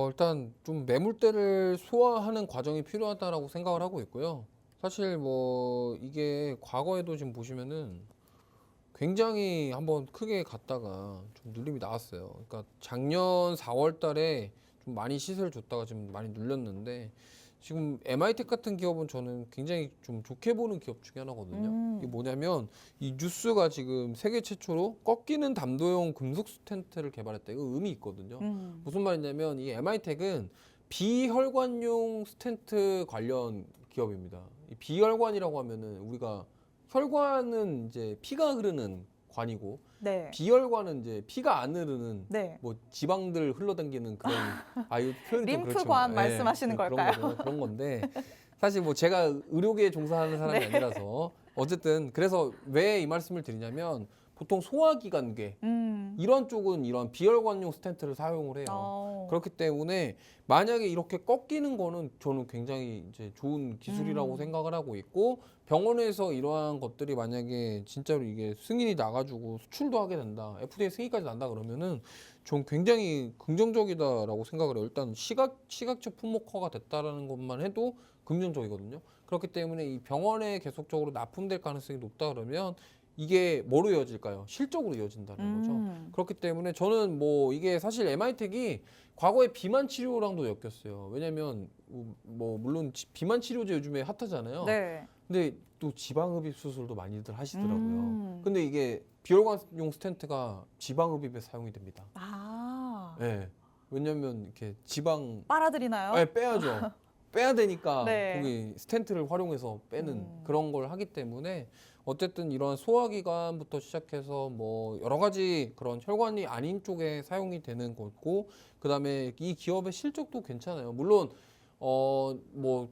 S2: 일단 좀 매물대를 소화하는 과정이 필요하다라고 생각을 하고 있고요. 사실 뭐 이게 과거에도 지금 보시면은 굉장히 한번 크게 갔다가 좀 눌림이 나왔어요. 그러니까 작년 4월 달에 좀 많이 시세를 줬다가 지금 많이 눌렸는데 지금 MI텍 같은 기업은 저는 굉장히 좀 좋게 보는 기업 중에 하나거든요. 이게 뭐냐면 이 뉴스가 지금 세계 최초로 꺾이는 담도용 금속 스텐트를 개발했다. 이거 의미 있거든요. 무슨 말이냐면 이 MI텍은 비혈관용 스텐트 관련 기업입니다. 이 비혈관이라고 하면은 우리가 혈관은 이제 피가 흐르는 관이고
S1: 네.
S2: 비혈관은 이제 피가 안 흐르는
S1: 네.
S2: 뭐 지방들 흘러다니는 그런 이거 표현이 좀
S1: 림프관
S2: 그렇지만
S1: 말씀하시는
S2: 그런
S1: 걸까요?
S2: 거죠. 그런 건데 사실 뭐 제가 의료계에 종사하는 사람이
S1: 네.
S2: 아니라서 어쨌든 그래서 왜 이 말씀을 드리냐면 보통 소화기관계 이런 쪽은 이런 비혈관용 스텐트를 사용을 해요. 그렇기 때문에 만약에 이렇게 꺾이는 거는 저는 굉장히 이제 좋은 기술이라고 생각을 하고 있고 병원에서 이러한 것들이 만약에 진짜로 이게 승인이 나가지고 수출도 하게 된다. FDA 승인까지 난다 그러면은 전 굉장히 긍정적이다라고 생각을 해요. 일단 시각적 품목화가 됐다라는 것만 해도 긍정적이거든요. 그렇기 때문에 이 병원에 계속적으로 납품될 가능성이 높다 그러면 이게 뭐로 이어질까요? 실적으로 이어진다는 거죠. 그렇기 때문에 저는 뭐 이게 사실 MI텍이 과거에 비만 치료랑도 엮였어요. 왜냐면 뭐 물론 비만 치료제 요즘에 핫하잖아요.
S1: 네.
S2: 근데 또 지방흡입 수술도 많이들 하시더라고요. 근데 이게 비혈관용 스텐트가 지방흡입에 사용이 됩니다.
S1: 아,
S2: 네. 왜냐면 이렇게 지방
S1: 빨아들이나요?
S2: 네, 빼야죠. 빼야 되니까
S1: 네.
S2: 거기 스텐트를 활용해서 빼는 그런 걸 하기 때문에 어쨌든 이런 소화기관부터 시작해서 뭐 여러 가지 그런 혈관이 아닌 쪽에 사용이 되는 거고 그다음에 이 기업의 실적도 괜찮아요. 물론 뭐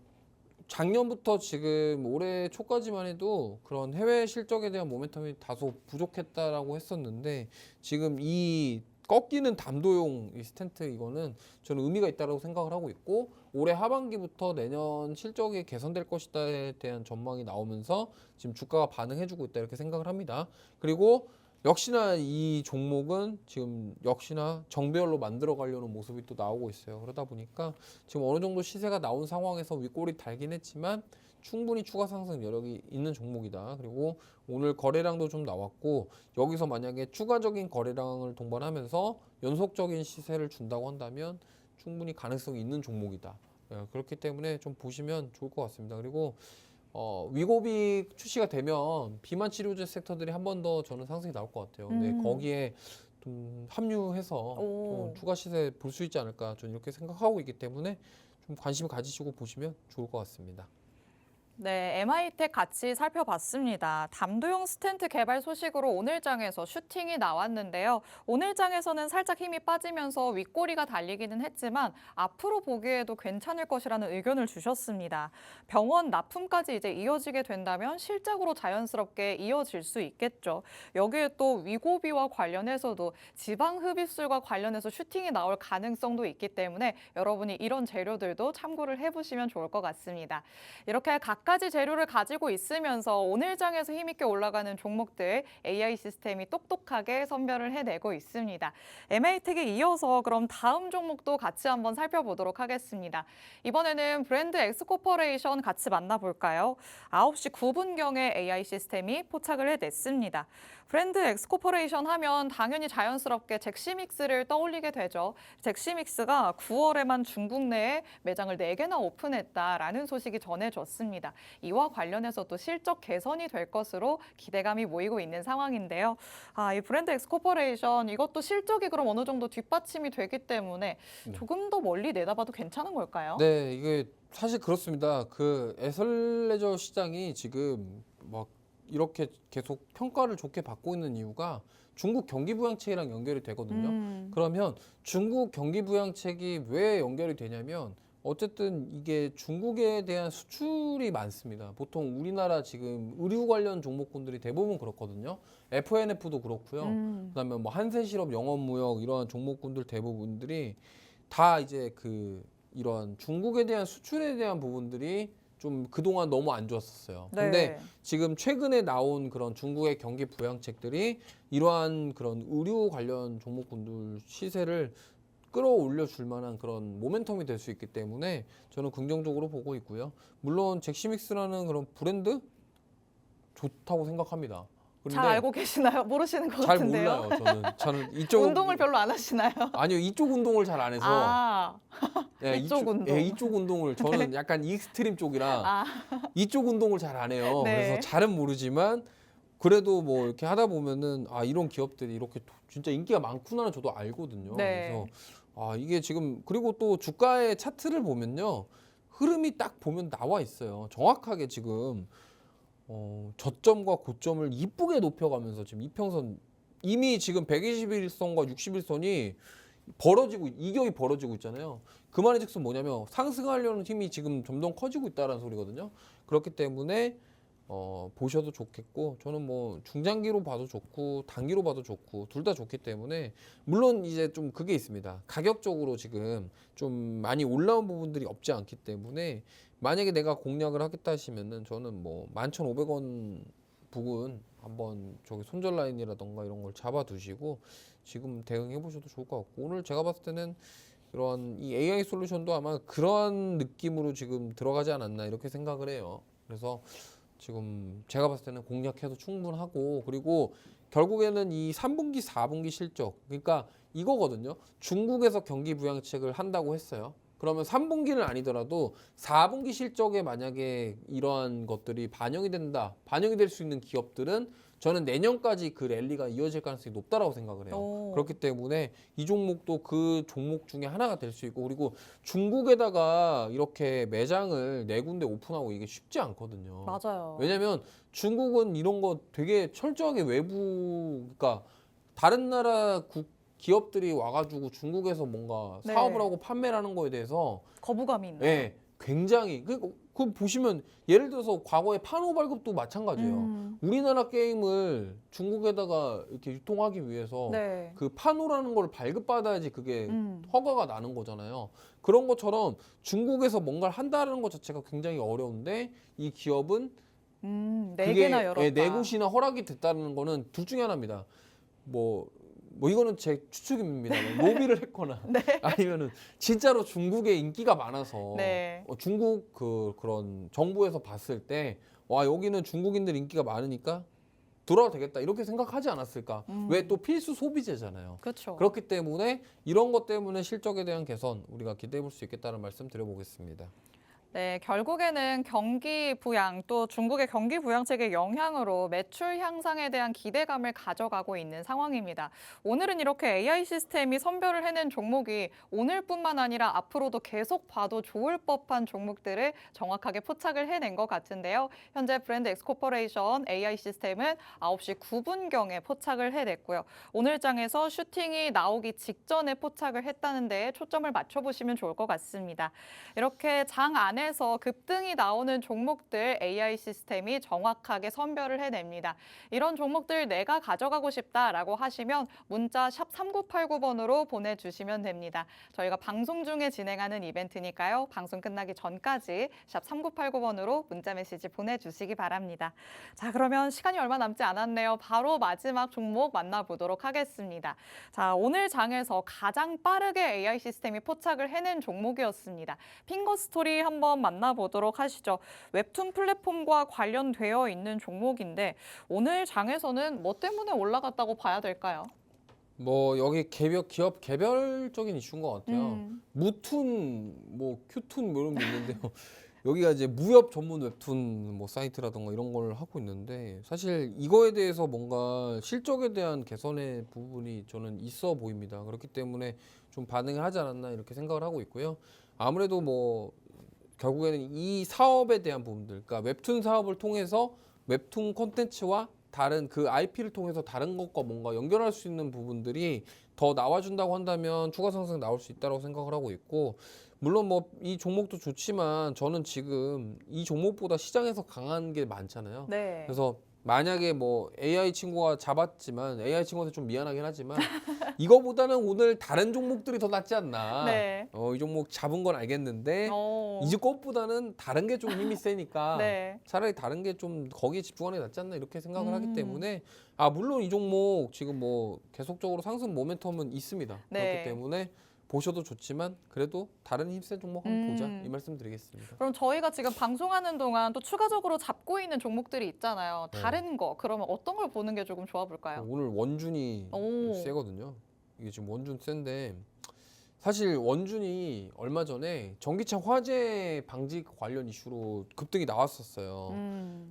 S2: 작년부터 지금 올해 초까지만 해도 그런 해외 실적에 대한 모멘텀이 다소 부족했다라고 했었는데 지금 이 꺾이는 담도용 이 스텐트 이거는 저는 의미가 있다고 생각을 하고 있고 올해 하반기부터 내년 실적이 개선될 것이다에 대한 전망이 나오면서 지금 주가가 반응해주고 있다 이렇게 생각을 합니다. 그리고 역시나 이 종목은 지금 역시나 정배열로 만들어 가려는 모습이 또 나오고 있어요. 그러다 보니까 지금 어느 정도 시세가 나온 상황에서 윗골이 달긴 했지만 충분히 추가 상승 여력이 있는 종목이다. 그리고 오늘 거래량도 좀 나왔고 여기서 만약에 추가적인 거래량을 동반하면서 연속적인 시세를 준다고 한다면 충분히 가능성이 있는 종목이다. 그렇기 때문에 좀 보시면 좋을 것 같습니다. 그리고 위고비 출시가 되면 비만 치료제 섹터들이 한 번 더 저는 상승이 나올 것 같아요. 근데 거기에 좀 합류해서
S1: 오.
S2: 좀 추가 시세 볼 수 있지 않을까 저는 이렇게 생각하고 있기 때문에 좀 관심 가지시고 보시면 좋을 것 같습니다.
S1: 네, MI텍 같이 살펴봤습니다. 담도형 스텐트 개발 소식으로 오늘 장에서 슈팅이 나왔는데요. 오늘 장에서는 살짝 힘이 빠지면서 윗꼬리가 달리기는 했지만 앞으로 보기에도 괜찮을 것이라는 의견을 주셨습니다. 병원 납품까지 이제 이어지게 된다면 실적으로 자연스럽게 이어질 수 있겠죠. 여기에 또 위고비와 관련해서도 지방 흡입술과 관련해서 슈팅이 나올 가능성도 있기 때문에 여러분이 이런 재료들도 참고를 해보시면 좋을 것 같습니다. 이렇게 각 가지 재료를 가지고 있으면서 오늘 장에서 힘있게 올라가는 종목들 AI 시스템이 똑똑하게 선별을 해내고 있습니다. MA텍에 이어서 그럼 다음 종목도 같이 한번 살펴보도록 하겠습니다. 이번에는 브랜드 엑스코퍼레이션 같이 만나볼까요? 9시 9분경에 AI 시스템이 포착을 해냈습니다. 브랜드 엑스코퍼레이션 하면 당연히 자연스럽게 잭시믹스를 떠올리게 되죠. 잭시믹스가 9월에만 중국 내에 매장을 4개나 오픈했다라는 소식이 전해졌습니다. 이와 관련해서 또 실적 개선이 될 것으로 기대감이 모이고 있는 상황인데요. 이 브랜드 엑스코퍼레이션 이것도 실적이 그럼 어느 정도 뒷받침이 되기 때문에 조금 더 멀리 내다봐도 괜찮은 걸까요?
S2: 네, 이게 사실 그렇습니다. 그 애설레저 시장이 지금 막 이렇게 계속 평가를 좋게 받고 있는 이유가 중국 경기 부양책이랑 연결이 되거든요. 그러면 중국 경기 부양책이 왜 연결이 되냐면 어쨌든 이게 중국에 대한 수출이 많습니다. 보통 우리나라 지금 의류 관련 종목군들이 대부분 그렇거든요. FNF도 그렇고요. 그다음에 뭐 한세실업, 영업무역 이러한 종목군들 대부분들이 다 이제 그 이런 중국에 대한 수출에 대한 부분들이 좀 그동안 너무 안 좋았었어요. 근데 지금 최근에 나온 그런 중국의 경기 부양책들이 이러한 그런 의류 관련 종목군들 시세를 끌어올려 줄 만한 그런 모멘텀이 될 수 있기 때문에 저는 긍정적으로 보고 있고요. 물론 잭시믹스라는 그런 브랜드 좋다고 생각합니다.
S1: 잘 알고 계시나요? 모르시는 것
S2: 잘
S1: 같은데요.
S2: 몰라요. 저는 이쪽
S1: 운동을 별로 안 하시나요?
S2: 아니요, 이쪽 운동을 잘 안 해서 네,
S1: 이쪽 운동.
S2: 예, 이쪽 운동을 저는 약간 익스트림 쪽이라 이쪽 운동을 잘 안 해요.
S1: 네.
S2: 그래서 잘은 모르지만 그래도 뭐 이렇게 하다 보면은 이런 기업들이 이렇게 진짜 인기가 많구나는 저도 알거든요.
S1: 네.
S2: 그래서 이게 지금 그리고 또 주가의 차트를 보면요. 흐름이 딱 보면 나와 있어요. 정확하게 지금 저점과 고점을 이쁘게 높여가면서 지금 이평선 이미 지금 121선과 61선이 이격이 벌어지고 있잖아요. 그 말의 즉슨 뭐냐면 상승하려는 힘이 지금 점점 커지고 있다는 소리거든요. 그렇기 때문에 보셔도 좋겠고 저는 뭐 중장기로 봐도 좋고 단기로 봐도 좋고 둘 다 좋기 때문에 물론 이제 좀 그게 있습니다. 가격적으로 지금 좀 많이 올라온 부분들이 없지 않기 때문에 만약에 내가 공략을 하겠다 하시면은 저는 뭐 11,500원 부근 한번 저기 손절 라인이라던가 이런 걸 잡아 두시고 지금 대응해 보셔도 좋을 것 같고 오늘 제가 봤을 때는 이런 이 AI 솔루션도 아마 그러한 느낌으로 지금 들어가지 않았나 이렇게 생각을 해요. 그래서 지금 제가 봤을 때는 공략해도 충분하고 그리고 결국에는 이 3분기, 4분기 실적 그러니까 이거거든요. 중국에서 경기 부양책을 한다고 했어요. 그러면 3분기는 아니더라도 4분기 실적에 만약에 이러한 것들이 반영이 될 수 있는 기업들은 저는 내년까지 그 랠리가 이어질 가능성이 높다라고 생각을 해요. 그렇기 때문에 이 종목도 그 종목 중에 하나가 될 수 있고 그리고 중국에다가 이렇게 매장을 4군데 오픈하고 이게 쉽지 않거든요.
S1: 맞아요.
S2: 왜냐면 중국은 이런 거 되게 철저하게 그러니까 다른 나라 기업들이 와가지고 중국에서 뭔가 사업을 하고 판매를 하는 거에 대해서
S1: 거부감이 있나요?
S2: 네, 굉장히 그거 보시면 예를 들어서 과거에 판호 발급도 마찬가지예요. 우리나라 게임을 중국에다가 이렇게 유통하기 위해서 그 판호라는 걸 발급받아야지 그게 허가가 나는 거잖아요. 그런 것처럼 중국에서 뭔가를 한다는 것 자체가 굉장히 어려운데 이 기업은
S1: 네 개나 열었다.
S2: 네 곳이나 허락이 됐다는 거는 둘 중에 하나입니다. 뭐 이거는 제 추측입니다. 로비를 했거나 아니면은 진짜로 중국에 인기가 많아서 중국 그런 정부에서 봤을 때 와 여기는 중국인들 인기가 많으니까 들어와도 되겠다 이렇게 생각하지 않았을까? 왜 또 필수 소비재잖아요.
S1: 그렇죠.
S2: 그렇기 때문에 이런 것 때문에 실적에 대한 개선 우리가 기대해 볼 수 있겠다는 말씀 드려보겠습니다.
S1: 네, 결국에는 경기 부양 또 중국의 경기 부양책의 영향으로 매출 향상에 대한 기대감을 가져가고 있는 상황입니다. 오늘은 이렇게 AI 시스템이 선별을 해낸 종목이 오늘뿐만 아니라 앞으로도 계속 봐도 좋을 법한 종목들을 정확하게 포착을 해낸 것 같은데요. 현재 브랜드 엑스코퍼레이션 AI 시스템은 9시 9분경에 포착을 해냈고요. 오늘 장에서 슈팅이 나오기 직전에 포착을 했다는 데에 초점을 맞춰보시면 좋을 것 같습니다. 이렇게 장 안에서 급등이 나오는 종목들 AI 시스템이 정확하게 선별을 해냅니다. 이런 종목들 내가 가져가고 싶다라고 하시면 문자 샵 3989번으로 보내주시면 됩니다. 저희가 방송 중에 진행하는 이벤트니까요. 방송 끝나기 전까지 샵 3989번으로 문자 메시지 보내주시기 바랍니다. 자, 그러면 시간이 얼마 남지 않았네요. 바로 마지막 종목 만나보도록 하겠습니다. 자, 오늘 장에서 가장 빠르게 AI 시스템이 포착을 해낸 종목이었습니다. 핑거스토리 한번 만나보도록 하시죠. 웹툰 플랫폼과 관련되어 있는 종목인데 오늘 장에서는 뭐 때문에 올라갔다고 봐야 될까요?
S2: 뭐 여기 기업 개별적인 이슈인 것 같아요. 무툰, 뭐 큐툰 뭐 이런 게 있는데요. 여기가 이제 무협 전문 웹툰 뭐 사이트라던가 이런 걸 하고 있는데 사실 이거에 대해서 뭔가 실적에 대한 개선의 부분이 저는 있어 보입니다. 그렇기 때문에 좀 반응을 하지 않았나 이렇게 생각을 하고 있고요. 아무래도 뭐 결국에는 이 사업에 대한 부분들, 그러니까 웹툰 사업을 통해서 웹툰 콘텐츠와 다른 그 IP를 통해서 다른 것과 뭔가 연결할 수 있는 부분들이 더 나와준다고 한다면 추가 상승 나올 수 있다고 생각을 하고 있고, 물론 뭐 이 종목도 좋지만 저는 지금 이 종목보다 시장에서 강한 게 많잖아요.
S1: 네.
S2: 그래서 만약에 뭐 AI 친구가 잡았지만 AI 친구한테 좀 미안하긴 하지만 이거보다는 오늘 다른 종목들이 더 낫지 않나.
S1: 네.
S2: 이 종목 잡은 건 알겠는데
S1: 어.
S2: 이 것보다는 다른 게 좀 힘이 세니까
S1: 네.
S2: 차라리 다른 게 좀 거기에 집중하는 게 낫지 않나 이렇게 생각을 하기
S1: 음.
S2: 때문에 물론 이 종목 지금 뭐 계속적으로 상승 모멘텀은 있습니다.
S1: 네.
S2: 그렇기 때문에 보셔도 좋지만 그래도 다른 힘센 종목 한번 보자 이 말씀 드리겠습니다.
S1: 그럼 저희가 지금 방송하는 동안 또 추가적으로 잡고 있는 종목들이 있잖아요.
S2: 네.
S1: 다른 거. 그러면 어떤 걸 보는 게 조금 좋아 볼까요?
S2: 오늘 원준이
S1: 오.
S2: 세거든요. 이게 지금 원준 센데 사실 원준이 얼마 전에 전기차 화재 방지 관련 이슈로 급등이 나왔었어요.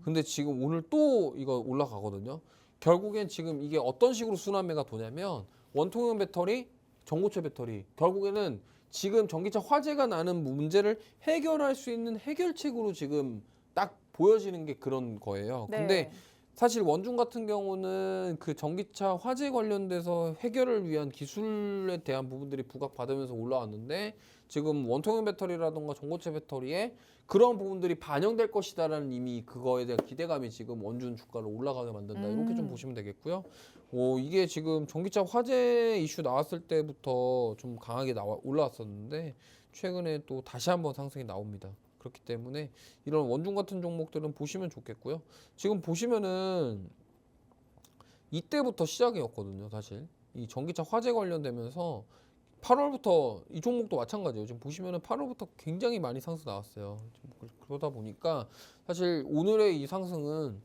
S2: 근데 지금 오늘 또 이거 올라가거든요. 결국엔 지금 이게 어떤 식으로 순환매가 도냐면 원통형 배터리, 전고체 배터리, 결국에는 지금 전기차 화재가 나는 문제를 해결할 수 있는 해결책으로 지금 딱 보여지는 게 그런 거예요.
S1: 네.
S2: 근데 사실 원중 같은 경우는 그 전기차 화재 관련돼서 해결을 위한 기술에 대한 부분들이 부각받으면서 올라왔는데 지금 원통형 배터리라던가 전고체 배터리에 그런 부분들이 반영될 것이다라는 이미 그거에 대한 기대감이 지금 원준 주가를 올라가게 만든다. 이렇게 좀 보시면 되겠고요. 이게 지금 전기차 화재 이슈 나왔을 때부터 좀 강하게 올라왔었는데 최근에 또 다시 한번 상승이 나옵니다. 그렇기 때문에 이런 원중 같은 종목들은 보시면 좋겠고요. 지금 보시면은 이때부터 시작이었거든요, 사실. 이 전기차 화재 관련되면서 8월부터 이 종목도 마찬가지예요. 지금 보시면은 8월부터 굉장히 많이 상승 나왔어요. 그러다 보니까 사실 오늘의 이 상승은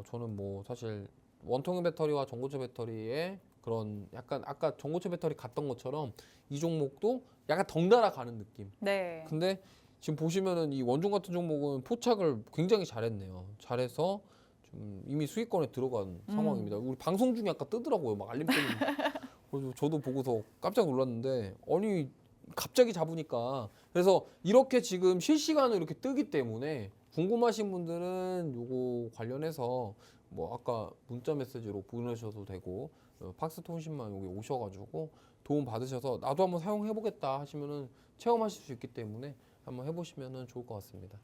S2: 저는 뭐 사실 원통형 배터리와 전고체 배터리의 그런 약간 아까 전고체 배터리 갔던 것처럼 이 종목도 약간 덩달아 가는 느낌.
S1: 네.
S2: 근데 지금 보시면은 이 원중 같은 종목은 포착을 굉장히 잘했네요. 잘해서 좀 이미 수익권에 들어간 상황입니다. 우리 방송 중에 아까 뜨더라고요. 막 알림 뜨는. 그래서 저도 보고서 깜짝 놀랐는데 아니 갑자기 잡으니까 그래서 이렇게 지금 실시간으로 이렇게 뜨기 때문에 궁금하신 분들은 요거 관련해서 뭐 아까 문자 메시지로 보내셔도 되고 팍스통신만 여기 오셔가지고 도움 받으셔서 나도 한번 사용해보겠다 하시면은 체험하실 수 있기 때문에 한번 해보시면 좋을 것 같습니다.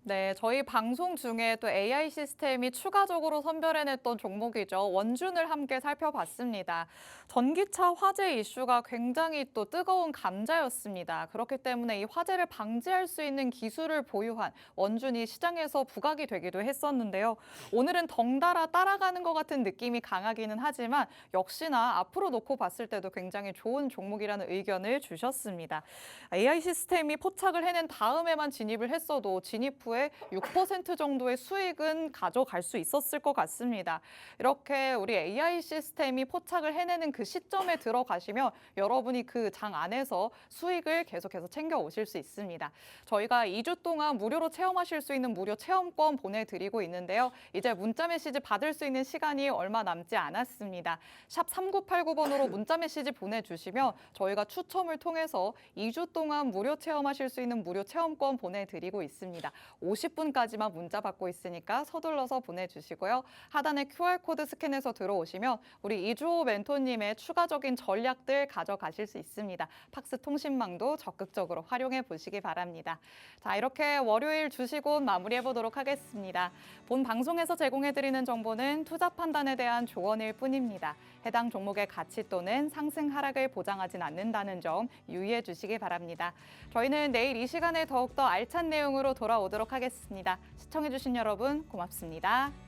S1: 네, 저희 방송 중에 또 AI 시스템이 추가적으로 선별해냈던 종목이죠. 원준을 함께 살펴봤습니다. 전기차 화재 이슈가 굉장히 또 뜨거운 감자였습니다. 그렇기 때문에 이 화재를 방지할 수 있는 기술을 보유한 원준이 시장에서 부각이 되기도 했었는데요. 오늘은 덩달아 따라가는 것 같은 느낌이 강하기는 하지만 역시나 앞으로 놓고 봤을 때도 굉장히 좋은 종목이라는 의견을 주셨습니다. AI 시스템이 포착을 해낸 다음에만 진입을 했어도 진입 후에 정도의 6% 정도의 수익은 가져갈 수 있었을 것 같습니다. 이렇게 우리 AI 시스템이 포착을 해내는 그 시점에 들어가시면 여러분이 그 장 안에서 수익을 계속해서 챙겨 오실 수 있습니다. 저희가 2주 동안 무료로 체험하실 수 있는 무료 체험권 보내드리고 있는데요. 이제 문자 메시지 받을 수 있는 시간이 얼마 남지 않았습니다. 샵 3989번으로 문자 메시지 보내주시면 저희가 추첨을 통해서 2주 동안 무료 체험하실 수 있는 무료 체험권 보내드리고 있습니다. 50분까지만 문자 받고 있으니까 서둘러서 보내주시고요. 하단에 QR코드 스캔해서 들어오시면 우리 이주호 멘토님의 추가적인 전략들 가져가실 수 있습니다. 팍스 통신망도 적극적으로 활용해 보시기 바랍니다. 자, 이렇게 월요일 주식온 마무리해 보도록 하겠습니다. 본 방송에서 제공해드리는 정보는 투자 판단에 대한 조언일 뿐입니다. 해당 종목의 가치 또는 상승 하락을 보장하진 않는다는 점 유의해 주시기 바랍니다. 저희는 내일 이 시간에 더욱더 알찬 내용으로 돌아오도록 하겠습니다. 시청해 주신 여러분 고맙습니다.